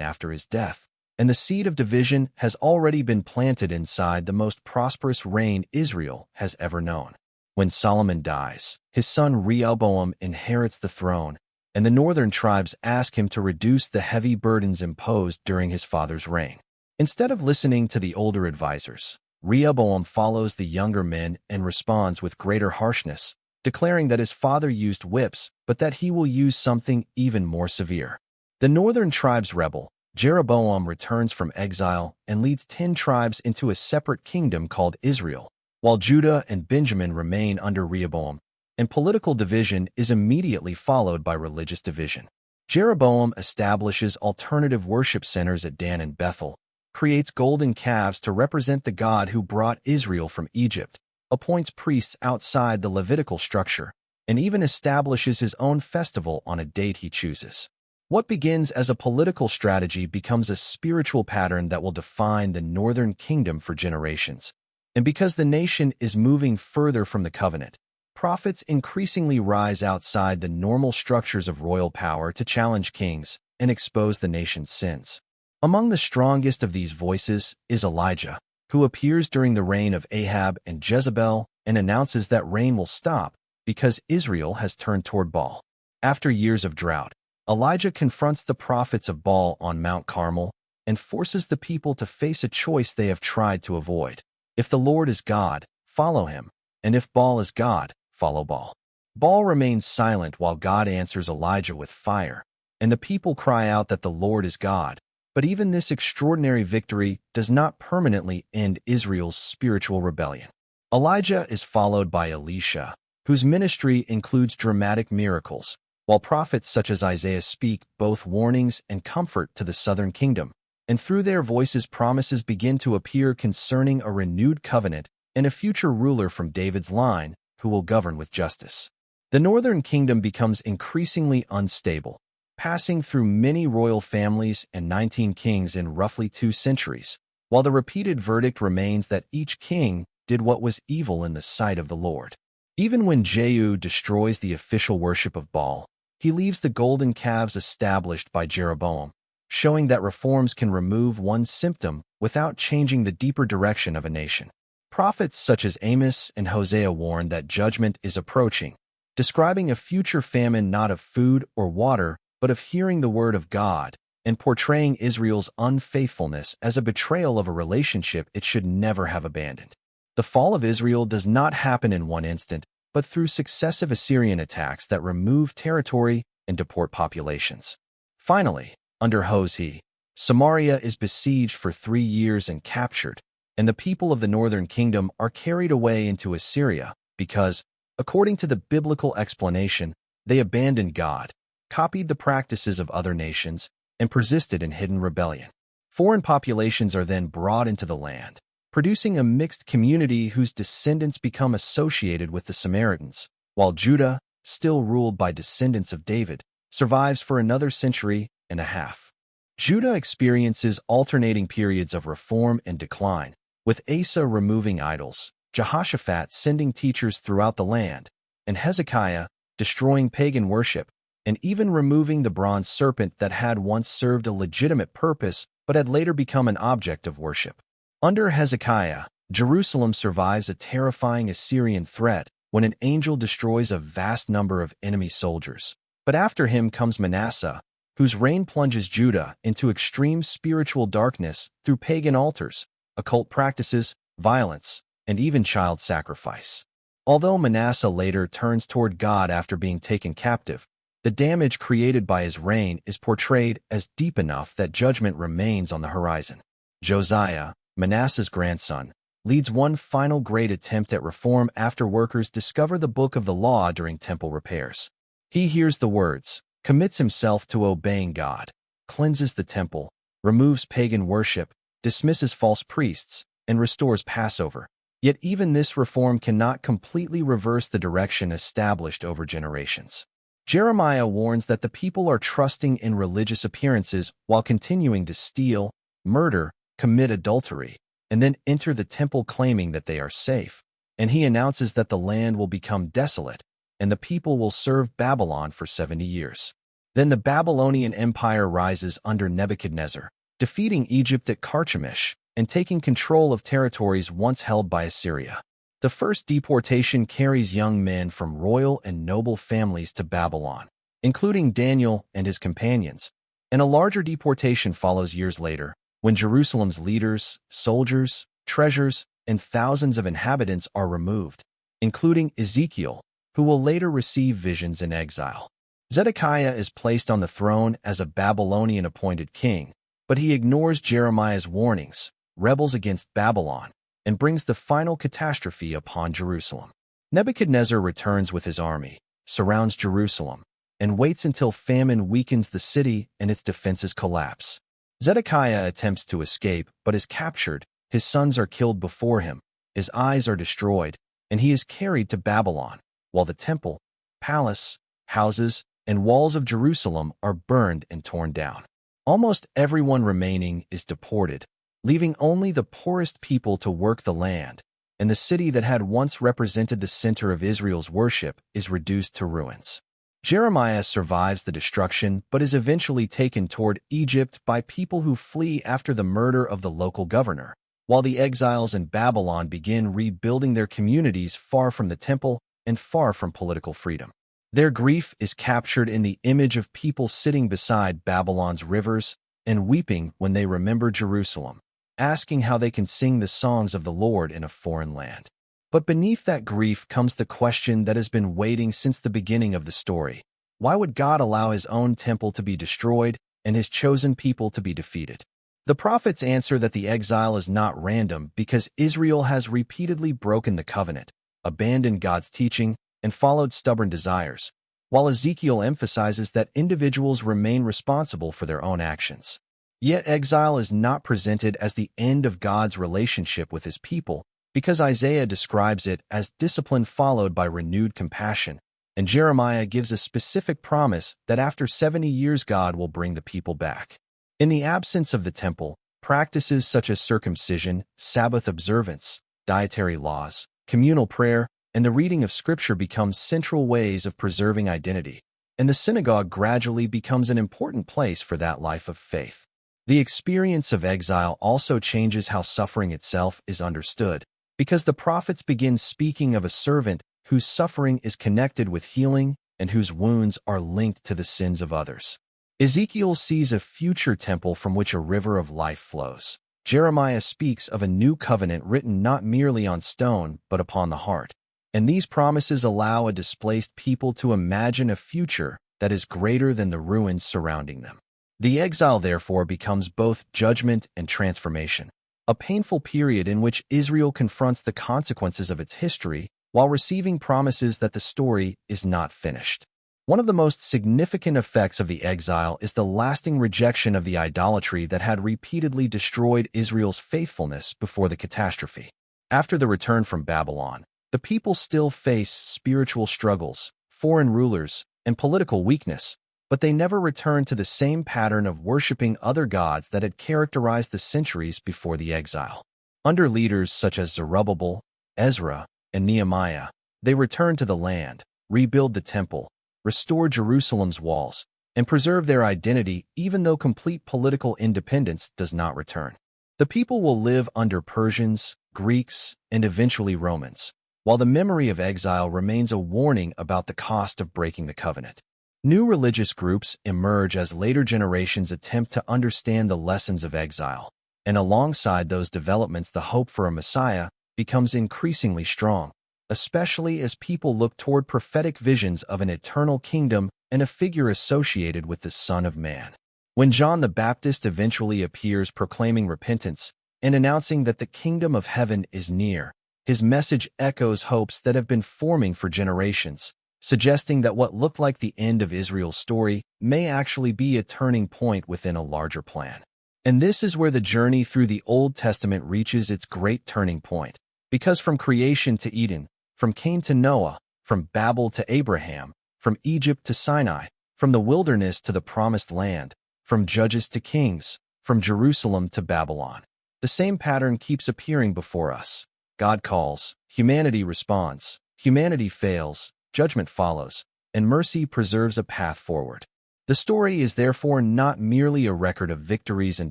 after his death, and the seed of division has already been planted inside the most prosperous reign Israel has ever known. When Solomon dies, his son Rehoboam inherits the throne, and the northern tribes ask him to reduce the heavy burdens imposed during his father's reign. Instead of listening to the older advisors, Rehoboam follows the younger men and responds with greater harshness, declaring that his father used whips, but that he will use something even more severe. The northern tribes rebel. Jeroboam returns from exile and leads 10 tribes into a separate kingdom called Israel, while Judah and Benjamin remain under Rehoboam, and political division is immediately followed by religious division. Jeroboam establishes alternative worship centers at Dan and Bethel, creates golden calves to represent the God who brought Israel from Egypt, appoints priests outside the Levitical structure, and even establishes his own festival on a date he chooses. What begins as a political strategy becomes a spiritual pattern that will define the northern kingdom for generations. And because the nation is moving further from the covenant, prophets increasingly rise outside the normal structures of royal power to challenge kings and expose the nation's sins. Among the strongest of these voices is Elijah, who appears during the reign of Ahab and Jezebel and announces that rain will stop because Israel has turned toward Baal. After years of drought, Elijah confronts the prophets of Baal on Mount Carmel and forces the people to face a choice they have tried to avoid. If the Lord is God, follow him, and if Baal is God, follow Baal. Baal remains silent while God answers Elijah with fire, and the people cry out that the Lord is God. But even this extraordinary victory does not permanently end Israel's spiritual rebellion. Elijah is followed by Elisha, whose ministry includes dramatic miracles, while prophets such as Isaiah speak both warnings and comfort to the southern kingdom, and through their voices promises begin to appear concerning a renewed covenant and a future ruler from David's line who will govern with justice. The northern kingdom becomes increasingly unstable, passing through many royal families and 19 kings in roughly 2 centuries, while the repeated verdict remains that each king did what was evil in the sight of the Lord. Even when Jehu destroys the official worship of Baal, he leaves the golden calves established by Jeroboam, showing that reforms can remove one symptom without changing the deeper direction of a nation. Prophets such as Amos and Hosea warn that judgment is approaching, describing a future famine not of food or water, but of hearing the word of God, and portraying Israel's unfaithfulness as a betrayal of a relationship it should never have abandoned. The fall of Israel does not happen in one instant, but through successive Assyrian attacks that remove territory and deport populations. Finally, under Hoshea, Samaria is besieged for 3 years and captured, and the people of the northern kingdom are carried away into Assyria because, according to the biblical explanation, they abandoned God, copied the practices of other nations, and persisted in hidden rebellion. Foreign populations are then brought into the land, producing a mixed community whose descendants become associated with the Samaritans, while Judah, still ruled by descendants of David, survives for another century and a half. Judah experiences alternating periods of reform and decline, with Asa removing idols, Jehoshaphat sending teachers throughout the land, and Hezekiah destroying pagan worship, and even removing the bronze serpent that had once served a legitimate purpose but had later become an object of worship. Under Hezekiah, Jerusalem survives a terrifying Assyrian threat when an angel destroys a vast number of enemy soldiers. But after him comes Manasseh, whose reign plunges Judah into extreme spiritual darkness through pagan altars, occult practices, violence, and even child sacrifice. Although Manasseh later turns toward God after being taken captive, the damage created by his reign is portrayed as deep enough that judgment remains on the horizon. Josiah, Manasseh's grandson, leads one final great attempt at reform after workers discover the book of the law during temple repairs. He hears the words, commits himself to obeying God, cleanses the temple, removes pagan worship, dismisses false priests, and restores Passover. Yet even this reform cannot completely reverse the direction established over generations. Jeremiah warns that the people are trusting in religious appearances while continuing to steal, murder, commit adultery, and then enter the temple claiming that they are safe. And he announces that the land will become desolate, and the people will serve Babylon for 70 years. Then the Babylonian Empire rises under Nebuchadnezzar, defeating Egypt at Carchemish and taking control of territories once held by Assyria. The first deportation carries young men from royal and noble families to Babylon, including Daniel and his companions, and a larger deportation follows years later, when Jerusalem's leaders, soldiers, treasures, and thousands of inhabitants are removed, including Ezekiel, who will later receive visions in exile. Zedekiah is placed on the throne as a Babylonian-appointed king, but he ignores Jeremiah's warnings, rebels against Babylon, and brings the final catastrophe upon Jerusalem. Nebuchadnezzar returns with his army, surrounds Jerusalem, and waits until famine weakens the city and its defenses collapse. Zedekiah attempts to escape but is captured, his sons are killed before him, his eyes are destroyed, and he is carried to Babylon, while the temple, palace, houses, and walls of Jerusalem are burned and torn down. Almost everyone remaining is deported, leaving only the poorest people to work the land, and the city that had once represented the center of Israel's worship is reduced to ruins. Jeremiah survives the destruction but is eventually taken toward Egypt by people who flee after the murder of the local governor, while the exiles in Babylon begin rebuilding their communities far from the temple and far from political freedom. Their grief is captured in the image of people sitting beside Babylon's rivers and weeping when they remember Jerusalem, asking how they can sing the songs of the Lord in a foreign land. But beneath that grief comes the question that has been waiting since the beginning of the story. Why would God allow his own temple to be destroyed and his chosen people to be defeated? The prophets answer that the exile is not random because Israel has repeatedly broken the covenant, abandoned God's teaching, and followed stubborn desires, while Ezekiel emphasizes that individuals remain responsible for their own actions. Yet exile is not presented as the end of God's relationship with his people, because Isaiah describes it as discipline followed by renewed compassion, and Jeremiah gives a specific promise that after 70 years God will bring the people back. In the absence of the temple, practices such as circumcision, Sabbath observance, dietary laws, communal prayer, and the reading of Scripture become central ways of preserving identity, and the synagogue gradually becomes an important place for that life of faith. The experience of exile also changes how suffering itself is understood, because the prophets begin speaking of a servant whose suffering is connected with healing and whose wounds are linked to the sins of others. Ezekiel sees a future temple from which a river of life flows. Jeremiah speaks of a new covenant written not merely on stone but upon the heart. And these promises allow a displaced people to imagine a future that is greater than the ruins surrounding them. The exile, therefore, becomes both judgment and transformation, a painful period in which Israel confronts the consequences of its history while receiving promises that the story is not finished. One of the most significant effects of the exile is the lasting rejection of the idolatry that had repeatedly destroyed Israel's faithfulness before the catastrophe. After the return from Babylon, the people still face spiritual struggles, foreign rulers, and political weakness, but they never returned to the same pattern of worshiping other gods that had characterized the centuries before the exile. Under leaders such as Zerubbabel, Ezra, and Nehemiah, they returned to the land, rebuild the temple, restore Jerusalem's walls, and preserve their identity even though complete political independence does not return. The people will live under Persians, Greeks, and eventually Romans, while the memory of exile remains a warning about the cost of breaking the covenant. New religious groups emerge as later generations attempt to understand the lessons of exile, and alongside those developments, the hope for a Messiah becomes increasingly strong, especially as people look toward prophetic visions of an eternal kingdom and a figure associated with the Son of Man. When John the Baptist eventually appears proclaiming repentance and announcing that the kingdom of heaven is near, his message echoes hopes that have been forming for generations, suggesting that what looked like the end of Israel's story may actually be a turning point within a larger plan. And this is where the journey through the Old Testament reaches its great turning point, because from creation to Eden, from Cain to Noah, from Babel to Abraham, from Egypt to Sinai, from the wilderness to the promised land, from judges to kings, from Jerusalem to Babylon, the same pattern keeps appearing before us. God calls, humanity responds, humanity fails, judgment follows, and mercy preserves a path forward. The story is therefore not merely a record of victories and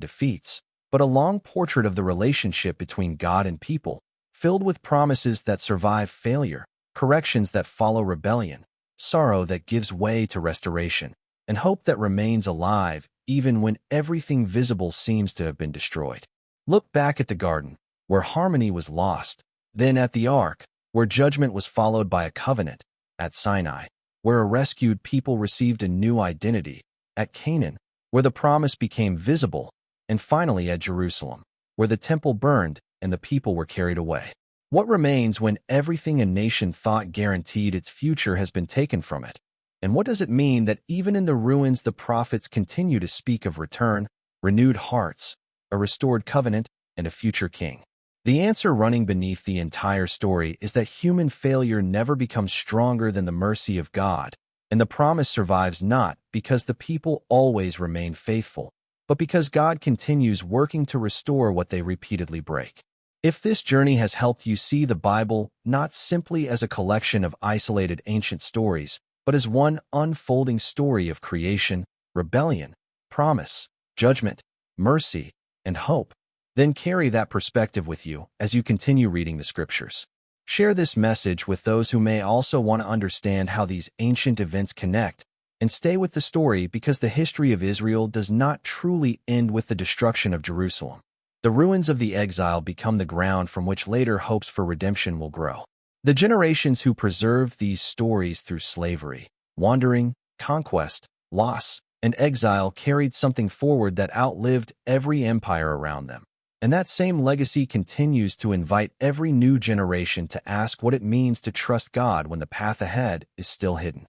defeats, but a long portrait of the relationship between God and people, filled with promises that survive failure, corrections that follow rebellion, sorrow that gives way to restoration, and hope that remains alive even when everything visible seems to have been destroyed. Look back at the garden, where harmony was lost, then at the ark, where judgment was followed by a covenant, at Sinai, where a rescued people received a new identity, at Canaan, where the promise became visible, and finally at Jerusalem, where the temple burned and the people were carried away. What remains when everything a nation thought guaranteed its future has been taken from it? And what does it mean that even in the ruins the prophets continue to speak of return, renewed hearts, a restored covenant, and a future king? The answer running beneath the entire story is that human failure never becomes stronger than the mercy of God, and the promise survives not because the people always remain faithful, but because God continues working to restore what they repeatedly break. If this journey has helped you see the Bible not simply as a collection of isolated ancient stories, but as one unfolding story of creation, rebellion, promise, judgment, mercy, and hope, then carry that perspective with you as you continue reading the Scriptures. Share this message with those who may also want to understand how these ancient events connect, and stay with the story because the history of Israel does not truly end with the destruction of Jerusalem. The ruins of the exile become the ground from which later hopes for redemption will grow. The generations who preserved these stories through slavery, wandering, conquest, loss, and exile carried something forward that outlived every empire around them. And that same legacy continues to invite every new generation to ask what it means to trust God when the path ahead is still hidden.